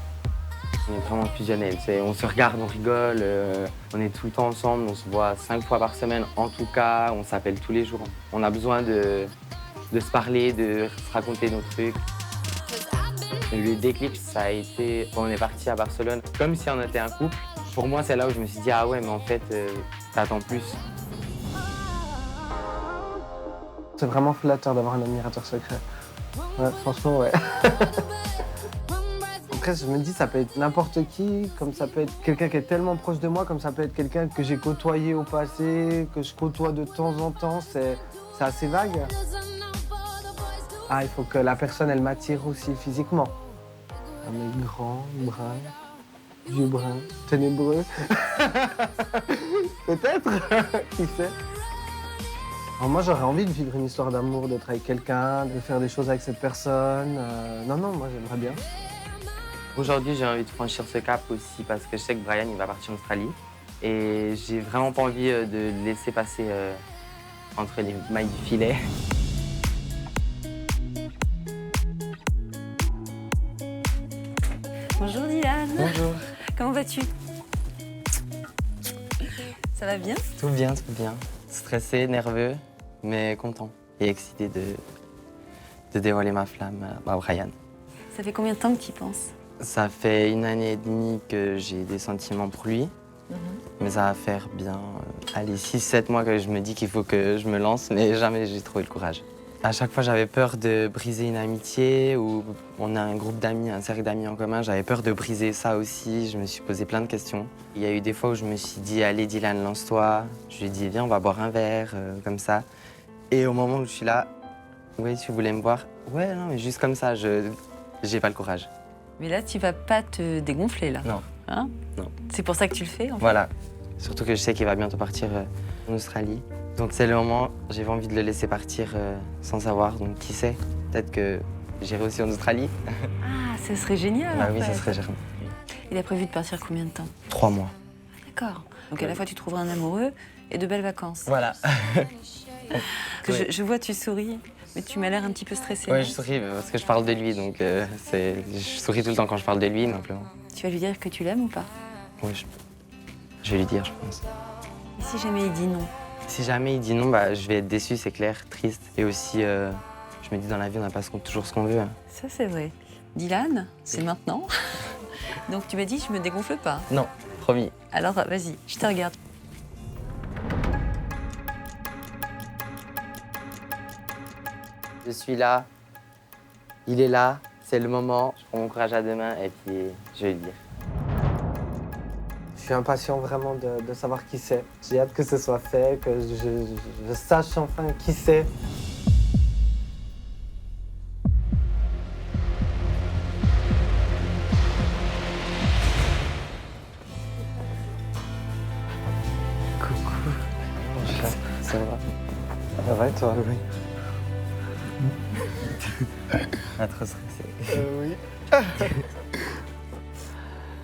On est vraiment fusionnels, on se regarde, on rigole, on est tout le temps ensemble, on se voit 5 fois par semaine en tout cas, on s'appelle tous les jours. On a besoin de se parler, de se raconter nos trucs. Le déclic, ça a été quand on est parti à Barcelone, comme si on était un couple. Pour moi, c'est là où je me suis dit, ah ouais, mais en fait, t'attends plus. C'est vraiment flatteur d'avoir un admirateur secret. Ouais, franchement, ouais. Après, je me dis, ça peut être n'importe qui, comme ça peut être quelqu'un qui est tellement proche de moi, comme ça peut être quelqu'un que j'ai côtoyé au passé, que je côtoie de temps en temps. C'est assez vague. Ah, il faut que la personne, elle m'attire aussi physiquement. Un mec grand, brun, vieux brun, ténébreux. Peut-être, qui sait. Alors moi, j'aurais envie de vivre une histoire d'amour, d'être avec quelqu'un, de faire des choses avec cette personne. Non, moi, j'aimerais bien. Aujourd'hui, j'ai envie de franchir ce cap aussi parce que je sais que Brian, il va partir en Australie. Et j'ai vraiment pas envie de le laisser passer entre les mailles du filet. bonjour Dylan. Bonjour. Comment vas-tu? Ça va bien? Tout bien, tout bien. Stressé, nerveux, mais content et excité de dévoiler ma flamme à Brian. Ça fait combien de temps que tu y penses? Ça fait 1 année et demie que j'ai des sentiments pour lui, mais ça va faire bien, allez, 6-7 mois que je me dis qu'il faut que je me lance, mais jamais j'ai trouvé le courage. À chaque fois, j'avais peur de briser une amitié, ou on a un groupe d'amis, un cercle d'amis en commun, j'avais peur de briser ça aussi, je me suis posé plein de questions. Il y a eu des fois où je me suis dit, allez Dylan, lance-toi. Je lui ai dit, viens, on va boire un verre, comme ça. Et au moment où je suis là, oui, tu voulais me voir? Ouais, non, mais juste comme ça, j'ai pas le courage. Mais là, tu vas pas te dégonfler, là? Non. Hein? Non. C'est pour ça que tu le fais, en fait? Voilà. Surtout que je sais qu'il va bientôt partir en Australie. Donc c'est le moment, j'ai envie de le laisser partir sans savoir. Donc qui sait, peut-être que j'irai aussi en Australie. Ah, ça serait génial. Bah oui, en fait. ça serait génial. Il a prévu de partir combien de temps? 3 mois. D'accord. Donc à la fois tu trouveras un amoureux et de belles vacances. Voilà. Je vois, tu souris, mais tu m'as l'air un petit peu stressée. Ouais, je souris parce que je parle de lui, donc je souris tout le temps quand je parle de lui, simplement. Tu vas lui dire que tu l'aimes ou pas? Oui, je vais lui dire, je pense. Et si jamais il dit non? Si jamais il dit non, bah, je vais être déçu, c'est clair, triste. Et aussi, je me dis dans la vie, on n'a pas toujours ce qu'on veut. Ça, c'est vrai. Dylan, c'est maintenant. Donc tu m'as dit, je me dégonfle pas. Non, promis. Alors vas-y, je te regarde. Je suis là, il est là, c'est le moment. Je prends mon courage à deux mains et puis je vais lui dire. Je suis impatient vraiment de savoir qui c'est. J'ai hâte que ce soit fait, que je sache enfin qui c'est. Coucou. Ça va? Ça va et toi, Louis? Pas trop stressé. Oui.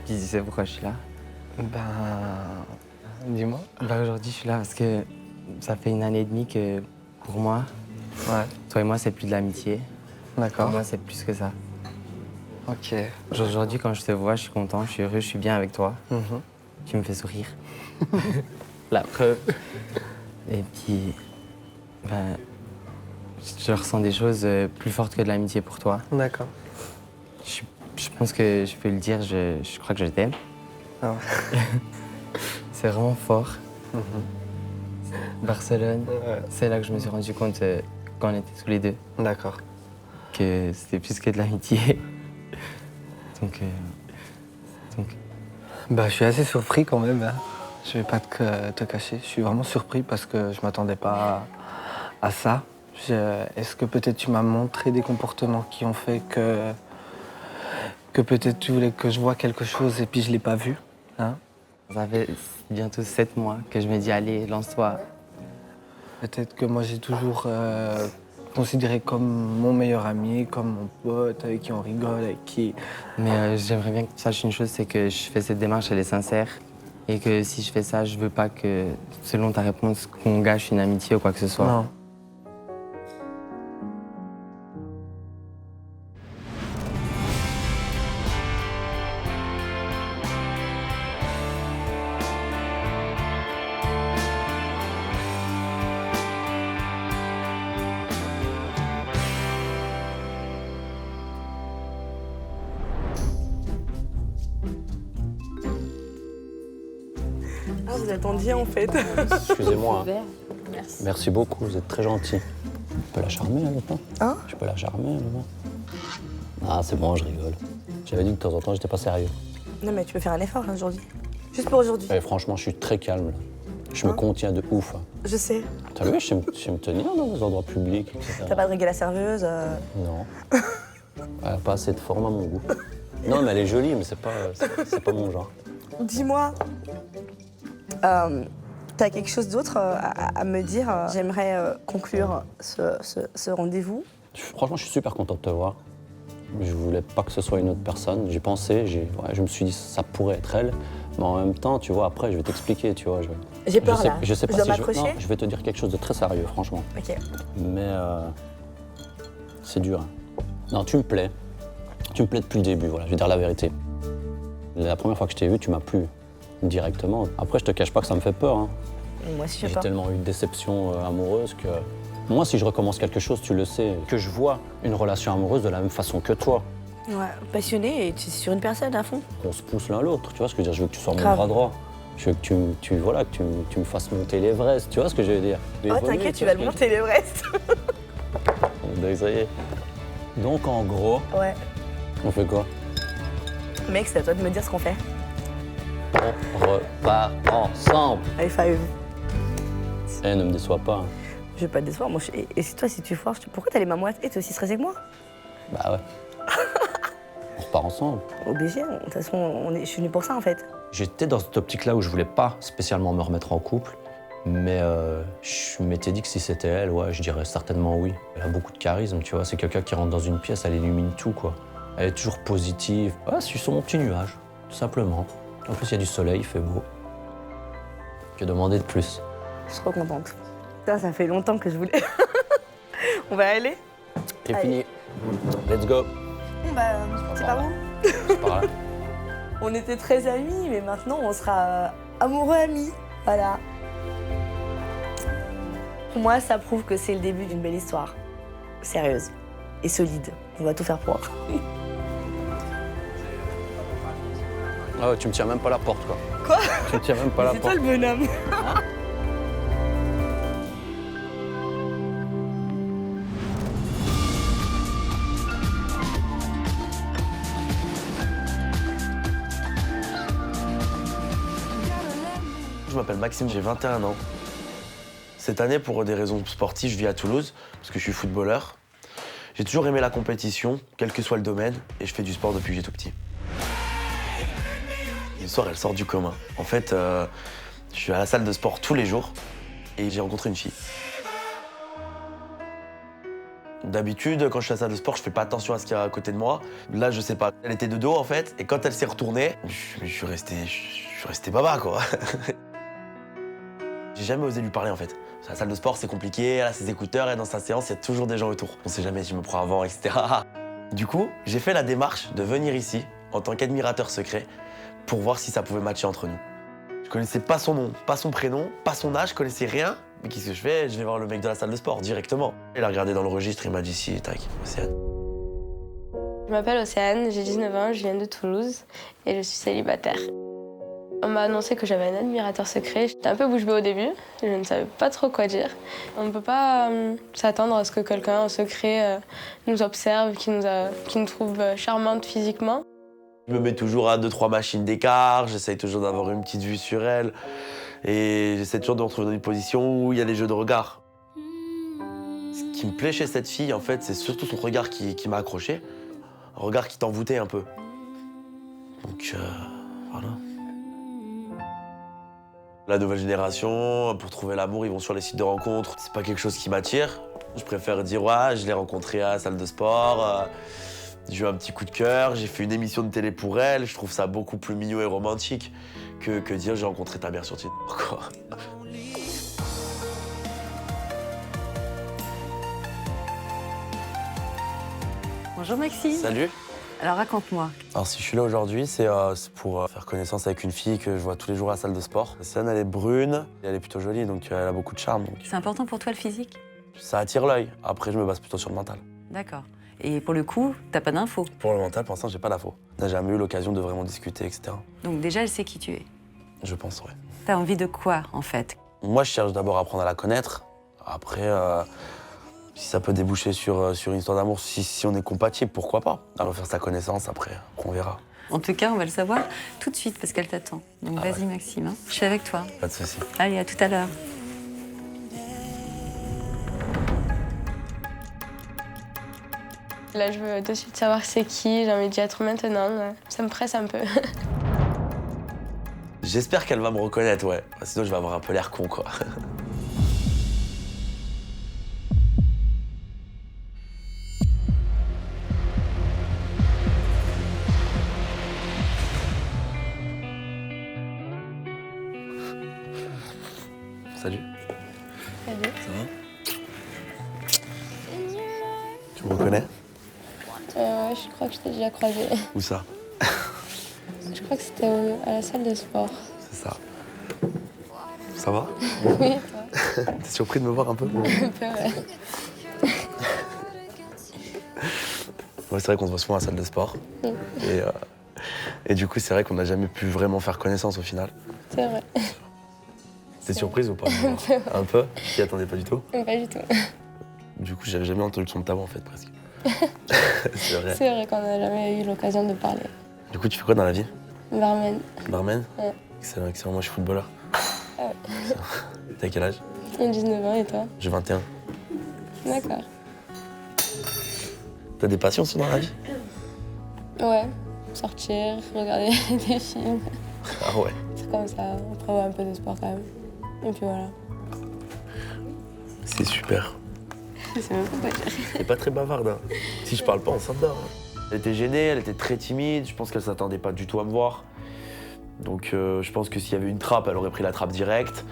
Puis tu sais pourquoi je suis là? Ben... Dis-moi. Bah aujourd'hui je suis là parce que ça fait 1 année et demie que pour moi, toi et moi c'est plus de l'amitié. D'accord. Pour moi c'est plus que ça. Ok. Aujourd'hui quand je te vois, je suis content, je suis heureux, je suis bien avec toi. Mhm. Tu me fais sourire. La preuve. Et puis, ben, je ressens des choses plus fortes que de l'amitié pour toi. D'accord. Je pense que je peux le dire, je crois que je t'aime. Ah ouais. C'est vraiment fort. Barcelone, Ouais. c'est là que je me suis rendu compte, quand on était tous les deux, D'accord. que c'était plus que de l'amitié. Donc, Bah, je suis assez surpris quand même. Hein. Je vais pas te cacher. Je suis vraiment surpris parce que je m'attendais pas à ça. Est-ce que peut-être tu m'as montré des comportements qui ont fait que peut-être tu voulais que je voie quelque chose et puis je l'ai pas vu, hein? ça fait bientôt 7 mois que je me dis, allez, lance-toi. Peut-être que moi j'ai toujours considéré comme mon meilleur ami, comme mon pote, avec qui on rigole, avec qui... Mais j'aimerais bien que tu saches une chose, c'est que je fais cette démarche, elle est sincère. Et que si je fais ça, je veux pas que, selon ta réponse, qu'on gâche une amitié ou quoi que ce soit. Non. Ah, vous attendiez en fait. Excusez-moi. Merci. Merci beaucoup, vous êtes très gentil. Tu peux la charmer, là, maintenant? Hein? Tu peux la charmer, là. Ah, c'est bon, je rigole. J'avais dit que de temps en temps, j'étais pas sérieux. Non mais tu peux faire un effort là aujourd'hui. Juste pour aujourd'hui. Et franchement, je suis très calme, là. Je me contiens de ouf. Hein. Je sais. T'as vu, je sais me tenir dans les endroits publics, etc. T'as pas dragué la serveuse Non. Elle a pas assez de forme à mon goût. Non, mais elle est jolie, mais c'est pas mon genre. Dis-moi, t'as quelque chose d'autre à me dire? J'aimerais conclure ce rendez-vous. Franchement, je suis super content de te voir. Je voulais pas que ce soit une autre personne. J'ai pensé, je me suis dit ça pourrait être elle. Mais en même temps, tu vois, après, je vais t'expliquer, tu vois. J'ai peur là. Je sais pas dois si m'accrocher? non, je vais te dire quelque chose de très sérieux, franchement. Ok. Mais c'est dur. Non, tu me plais. Tu me plais depuis le début, voilà, je vais dire la vérité. La première fois que je t'ai vu, tu m'as plu directement. Après, je te cache pas que ça me fait peur. Hein. Et moi aussi, je J'ai pas. tellement eu de déceptions amoureuses que... Moi, si je recommence quelque chose, tu le sais, que je vois une relation amoureuse de la même façon que toi. Ouais, passionné et tu es sur une personne à fond. On se pousse l'un l'autre, tu vois ce que je veux dire? Je veux que tu sois mon Grave. bras droit. Je veux que tu me fasses monter l'Everest, tu vois ce que je veux dire? Oh, t'inquiète, tu vas le monter l'Everest. Désolé. Donc, en gros, Ouais. on fait quoi? Mec, c'est à toi de me dire ce qu'on fait. On repart ensemble. High five. Eh, ne me déçois pas. Hein. Je vais pas te décevoir. Moi, et si toi, si tu foires, pourquoi t'as les mains moites? Et t'es aussi stressé que moi? Bah ouais. On repart ensemble. Obligé. De toute façon, je suis venue pour ça, en fait. J'étais dans cette optique-là où je voulais pas spécialement me remettre en couple, mais je m'étais dit que si c'était elle, ouais, je dirais certainement oui. Elle a beaucoup de charisme, tu vois. C'est quelqu'un qui rentre dans une pièce, elle illumine tout, quoi. Elle est toujours positive. Ouais, je suis sur mon petit nuage, tout simplement. En plus, il y a du soleil, il fait beau. Que demander de plus? Je suis trop contente. Ça fait longtemps que je voulais. On va aller? C'est Allez. fini. Let's go. Bon, bah, c'est pas bon. C'est par là. On était très amis, mais maintenant, on sera amoureux amis. Voilà. Pour moi, ça prouve que c'est le début d'une belle histoire. Sérieuse et solide. On va tout faire pour. Ah ouais, tu me tiens même pas la porte, quoi. Quoi? Tu me tiens même pas la C'est porte. toi le bonhomme. Je m'appelle Maxime, j'ai 21 ans. Cette année, pour des raisons sportives, je vis à Toulouse, parce que je suis footballeur. J'ai toujours aimé la compétition, quel que soit le domaine, et je fais du sport depuis que j'ai tout petit. L'histoire, elle sort du commun. En fait, je suis à la salle de sport tous les jours, et j'ai rencontré une fille. D'habitude, quand je suis à la salle de sport, je fais pas attention à ce qu'il y a à côté de moi. Là, je sais pas. Elle était de dos, en fait, et quand elle s'est retournée, je suis resté baba, quoi. J'ai jamais osé lui parler, en fait. La salle de sport, c'est compliqué, elle a ses écouteurs, et dans sa séance, il y a toujours des gens autour. On sait jamais si je me prends avant, etc. Du coup, j'ai fait la démarche de venir ici, en tant qu'admirateur secret, pour voir si ça pouvait matcher entre nous. Je connaissais pas son nom, pas son prénom, pas son âge, je connaissais rien. Mais qu'est-ce que je fais? Je vais voir le mec de la salle de sport, directement. Il a regardé dans le registre, il m'a dit si, tac, Océane. Je m'appelle Océane, j'ai 19 ans, je viens de Toulouse et je suis célibataire. On m'a annoncé que j'avais un admirateur secret. J'étais un peu bouche bée au début, je ne savais pas trop quoi dire. On ne peut pas s'attendre à ce que quelqu'un en secret nous observe, qui nous trouve charmante physiquement. Je me mets toujours à 2-3 machines d'écart, j'essaye toujours d'avoir une petite vue sur elle. Et j'essaie toujours de me retrouver dans une position où il y a les jeux de regard. Ce qui me plaît chez cette fille, en fait, c'est surtout son regard qui m'a accroché. Un regard qui t'envoûtait un peu. Donc, voilà. La nouvelle génération, pour trouver l'amour, ils vont sur les sites de rencontres. C'est pas quelque chose qui m'attire. Je préfère dire, ouais, je l'ai rencontrée à la salle de sport, j'ai eu un petit coup de cœur, j'ai fait une émission de télé pour elle. Je trouve ça beaucoup plus mignon et romantique que dire j'ai rencontré ta mère sur Tinder, quoi. Bonjour Maxime. Salut. Alors raconte-moi. Alors si je suis là aujourd'hui, c'est pour faire connaissance avec une fille que je vois tous les jours à la salle de sport. Océane, elle est brune, et elle est plutôt jolie, donc elle a beaucoup de charme. Donc C'est important pour toi le physique? ça attire l'œil. Après, je me base plutôt sur le mental. D'accord. Et pour le coup, t'as pas d'infos. Pour le mental, pour l'instant, j'ai pas d'infos. On n'a jamais eu l'occasion de vraiment discuter, etc. Donc déjà, elle sait qui tu es. Je pense, ouais. T'as envie de quoi, en fait? Moi, je cherche d'abord à apprendre à la connaître. Après, si ça peut déboucher sur une histoire d'amour, si on est compatible, pourquoi pas? À refaire sa connaissance, après, on verra. En tout cas, on va le savoir tout de suite parce qu'elle t'attend. Donc vas-y, Maxime, hein. Je suis avec toi. Pas de souci. Allez, à tout à l'heure. Là, je veux de suite savoir c'est qui, j'ai envie d'y être maintenant. Ça me presse un peu. J'espère qu'elle va me reconnaître, ouais. Sinon, je vais avoir un peu l'air con, quoi. Salut. Salut. Ça va? Tu me reconnais? Ouais, je crois que je t'ai déjà croisé. Où ça? Je crois que c'était à la salle de sport. C'est ça. Ça va? Oui, T'es surpris de me voir un peu? un peu, ouais. Ouais, c'est vrai qu'on se voit souvent à la salle de sport. Et du coup, c'est vrai qu'on n'a jamais pu vraiment faire connaissance au final. C'est vrai. T'es surprise ou pas? Un peu, ouais. Un peu? T'y attendais pas du tout? Pas du tout. Du coup, j'avais jamais entendu le son de ta voix en fait, presque. C'est vrai. C'est vrai qu'on n'a jamais eu l'occasion de parler. Du coup, tu fais quoi dans la vie? Barman. Barman? Ouais. Excellent, excellent. Moi, je suis footballeur. Ah ouais. T'as quel âge? 19 ans et toi? J'ai 21. D'accord. T'as des passions aussi dans la vie? Ouais. Sortir, regarder des films. Ah ouais. C'est comme ça. Après, ouais, un peu de sport quand même. Et puis voilà. C'est super. C'est même pas dire. T'es pas très bavarde, hein. Si je parle pas, on s'endort. Elle était gênée, elle était très timide. Je pense qu'elle s'attendait pas du tout à me voir. Donc je pense que s'il y avait une trappe, elle aurait pris la trappe directe.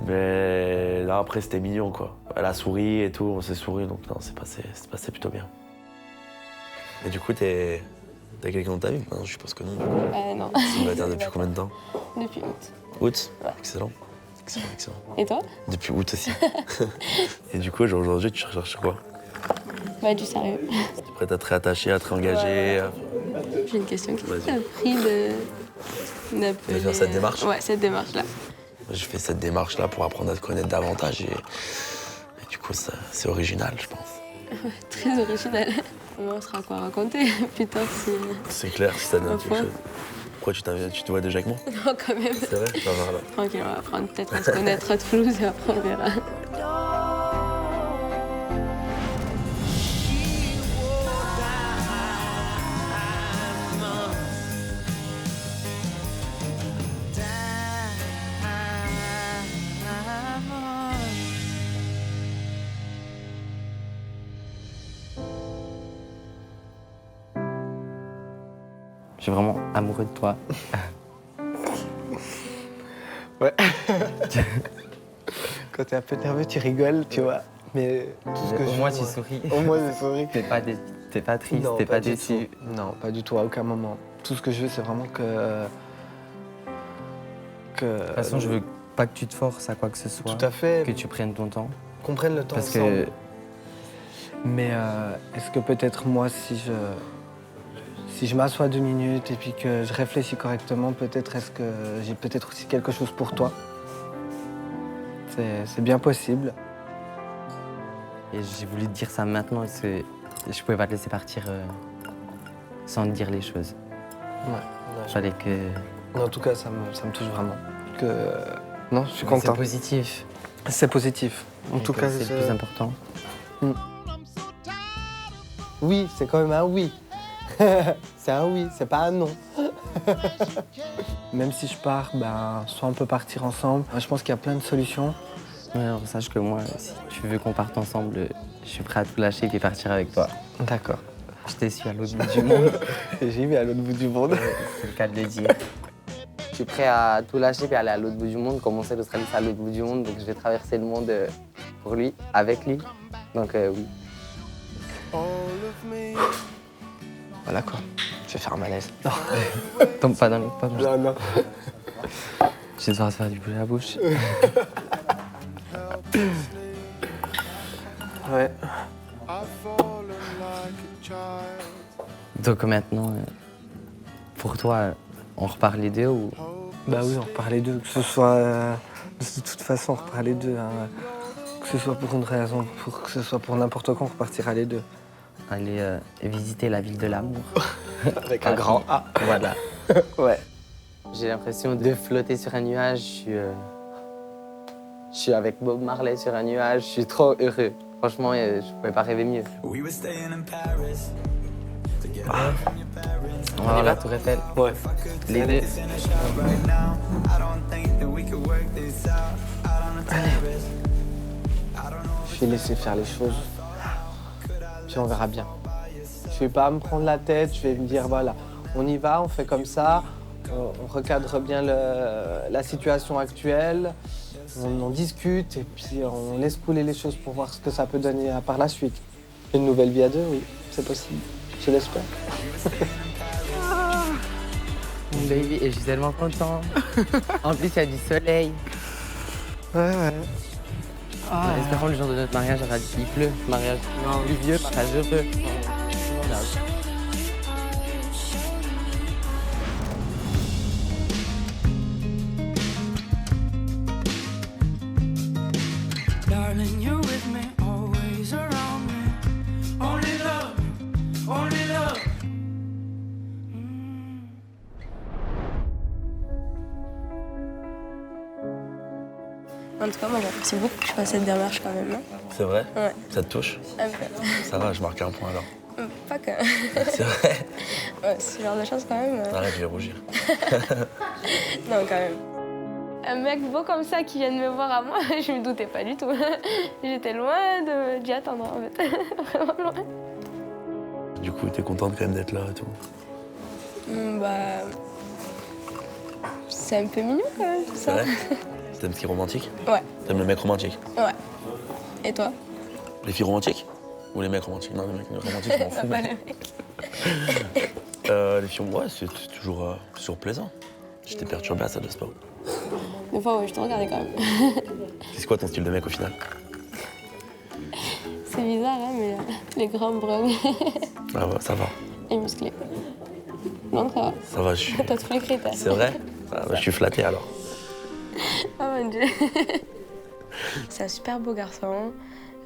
Mais là, après, c'était mignon, quoi. Elle a souri et tout, on s'est souri, donc non, c'est passé plutôt bien. Et du coup, t'as quelqu'un dans ta vie? Non, je suppose que non. Non. Célibataire depuis combien de temps? Depuis août. Août? Ouais. Excellent. Excellent, excellent. Et toi? Depuis août aussi. Et du coup, aujourd'hui, tu recherches quoi? Bah, du sérieux. T'es prête à te réattacher, à te réengager? J'ai une question. Qu'est-ce qui Vas-y. t'a pris d'appeler... De faire cette démarche? Ouais, cette démarche-là. Je fais cette démarche-là pour apprendre à te connaître davantage et du coup, c'est original, je pense. Ouais, très original. On sera quoi raconter plus tard si... C'est clair, si ça donne Au quelque point. chose. Pourquoi tu te vois déjà avec moi? Non, quand même. C'est vrai? Ça va alors. Tranquille, on va apprendre peut-être à se connaître à Toulouse et après on verra. Je suis vraiment amoureux de toi. Ouais. Quand t'es un peu nerveux, tu rigoles, tu vois. Mais tout ce que Au je moins, fais, tu moi- souris. Au moins, je souris. T'es pas triste, Non, t'es pas du déçu. tout. Non, pas du tout, à aucun moment. Tout ce que je veux, c'est vraiment que... De toute façon, je veux pas que tu te forces à quoi que ce soit. Tout à fait. Que tu prennes ton temps. Qu'on prenne le temps Parce ensemble. que Mais est-ce que peut-être moi, si je m'assois 2 minutes et puis que je réfléchis correctement, peut-être est-ce que j'ai peut-être aussi quelque chose pour toi? C'est bien possible. et j'ai voulu te dire ça maintenant parce que je pouvais pas te laisser partir sans te dire les choses. Ouais. Fallait que... En tout cas, ça me touche vraiment. Non, je suis C'est content. positif. C'est positif. En Et tout que cas, c'est le plus important. Oui, c'est quand même un oui. C'est un oui, c'est pas un non. Même si je pars, ben, soit on peut partir ensemble. Je pense qu'il y a plein de solutions. Ouais, alors sache que moi, si tu veux qu'on parte ensemble, je suis prêt à tout lâcher et partir avec toi. D'accord. Je t'ai su à l'autre bout du monde. J'ai vu à l'autre bout du monde. C'est le cas de le dire. Je suis prêt à tout lâcher et aller à l'autre bout du monde. Comme on sait, l'Australie, c'est à l'autre bout du monde. Donc je vais traverser le monde pour lui, avec lui. Donc oui. Voilà quoi. Je vais faire un malaise. Tombe pas dans les pommes. Non, non. Je vais devoir te faire du bruit à la bouche. Ouais. Donc maintenant, pour toi, on repart les deux ou... Bah oui, on repart les deux. Que ce soit... de toute façon, on repart les deux. Hein. Que ce soit pour une raison, que ce soit pour n'importe quoi, on repartira les deux. Aller visiter la ville de l'amour. Avec un grand A. Voilà. Ouais. J'ai l'impression de flotter sur un nuage. Je suis avec Bob Marley sur un nuage. Je suis trop heureux. Franchement, je pouvais pas rêver mieux. Ah. On va voir la Tour Eiffel. Ouais. Les deux. Je vais laisser faire les choses. Puis on verra bien. Je vais pas me prendre la tête, je vais me dire voilà, on y va, on fait comme ça, on recadre bien la situation actuelle, on discute et puis on laisse couler les choses pour voir ce que ça peut donner par la suite. Une nouvelle vie à deux, oui, c'est possible. Je l'espère. Mon baby, et je suis tellement content. En plus, il y a du soleil. Ouais. Ah. Espérons le jour de notre mariage, il pleut, mariage pluvieux, mariage heureux. Darling, you're with me, always around me. Only love, only love. En tout cas, moi j'apprécie beaucoup que je fasse cette démarche quand même. C'est vrai? Ouais. Ça te touche? Un peu. Ça va, je marque un point alors. Pas que. C'est vrai? Ouais, ce genre de choses quand même. Arrête, je vais rougir. Non, quand même. Un mec beau comme ça qui vient de me voir à moi, je me doutais pas du tout. J'étais loin d'y attendre en fait. Vraiment loin. Du coup, t'es contente quand même d'être là et tout? Bah. C'est un peu mignon quand même tout C'est ça. vrai? T'aimes ce qui est romantique? Ouais. T'aimes le mec romantique? Ouais. Et toi? Les filles romantiques? Ou les mecs romantiques? Non, les mecs romantiques, je m'en fous. Pas les mecs. Les filles, ouais, c'est toujours plaisant. J'étais perturbé à ça de sport. Des fois, ouais, je te regardais quand même. C'est quoi ton style de mec au final? C'est bizarre, hein, mais les grands bruns Ah ouais, ça va. et musclés. Non, ça va. Ça va, je suis... T'as tous les critères. C'est vrai? Ah, bah, je suis flatté alors. Ah mon Dieu. C'est un super beau garçon.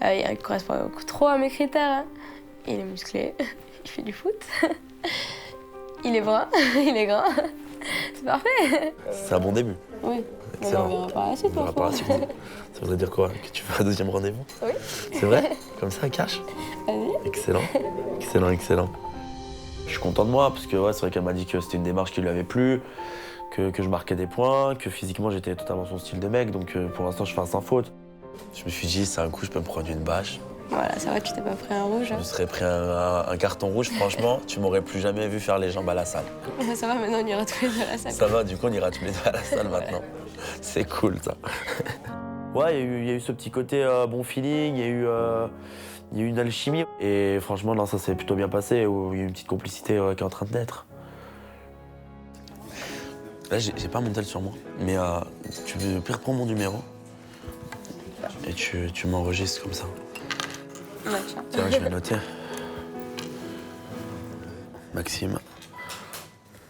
Il correspond trop à mes critères. Hein. Il est musclé, il fait du foot. Il est brun, il est grand. C'est parfait. C'est un bon début. Oui. Mais Excellent. on verra par la suite. On verra par la suite. Ça voudrait dire quoi? Que tu veux un deuxième rendez-vous? Oui. C'est vrai? Comme ça, cash? Vas-y. Excellent. Excellent, excellent. Je suis content de moi parce que ouais, c'est vrai qu'elle m'a dit que c'était une démarche qui lui avait plu, que je marquais des points, que physiquement j'étais totalement son style de mec, donc pour l'instant je fais un sans faute. Je me suis dit, c'est un coup, je peux me prendre une bâche. Voilà, ça va, tu t'es pas pris un rouge. Je me serais pris un carton rouge, franchement, tu m'aurais plus jamais vu faire les jambes à la salle. Ça va, maintenant on ira tous les deux à la salle. Ça va, du coup on ira tous les deux à la salle maintenant. C'est cool ça. Ouais, il y a eu ce petit côté bon feeling, il y a eu une alchimie. Et franchement, non, ça s'est plutôt bien passé. Il y a eu une petite complicité qui est en train de naître. Là, j'ai pas mon tel sur moi, mais tu veux prendre mon numéro et tu m'enregistres comme ça. Ouais, tiens. Tiens, je vais noter. Maxime.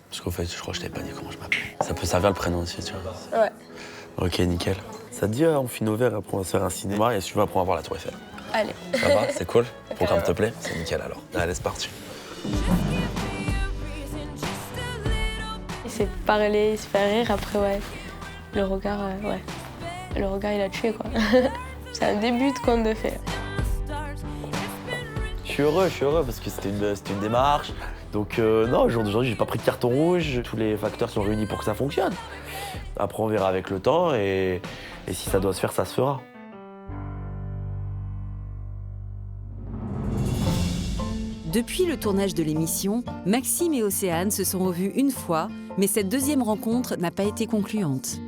Parce qu'en fait, je crois que je t'avais pas dit comment je m'appelle. Ça peut servir le prénom aussi, tu vois. Ouais. Ok, nickel. Ça te dit, on finit au vert, après on va se faire un cinéma et si tu veux, après on va voir la Tour Eiffel. Allez. Ça va? C'est cool? Le programme te plaît? C'est nickel alors. Allez, c'est parti. Il s'est parlé, il se fait rire, après ouais. Le regard, ouais. Le regard, il a tué quoi. C'est un début de conte de fées. Je suis heureux parce que c'était une démarche. Donc non, au jour d'aujourd'hui, j'ai pas pris de carton rouge. Tous les facteurs sont réunis pour que ça fonctionne. Après, on verra avec le temps et si ça doit se faire, ça se fera. Depuis le tournage de l'émission, Maxime et Océane se sont revus une fois, mais cette deuxième rencontre n'a pas été concluante.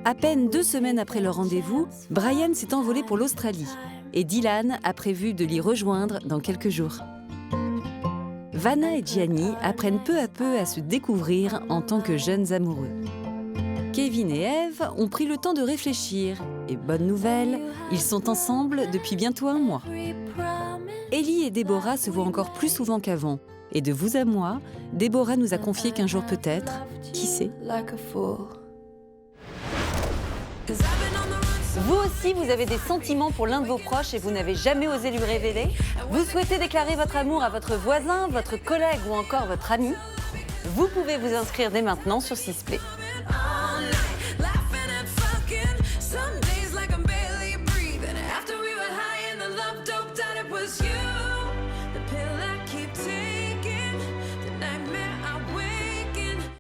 À peine 2 semaines après leur rendez-vous, Brian s'est envolé pour l'Australie et Dylan a prévu de l'y rejoindre dans quelques jours. Vanna et Gianni apprennent peu à peu à se découvrir en tant que jeunes amoureux. Kevin et Eve ont pris le temps de réfléchir et bonne nouvelle, ils sont ensemble depuis bientôt 1 mois. Ellie et Déborah se voient encore plus souvent qu'avant. Et de vous à moi, Déborah nous a confié qu'un jour peut-être, qui sait. Vous aussi, vous avez des sentiments pour l'un de vos proches et vous n'avez jamais osé lui révéler? Vous souhaitez déclarer votre amour à votre voisin, votre collègue ou encore votre ami? Vous pouvez vous inscrire dès maintenant sur Sisplay.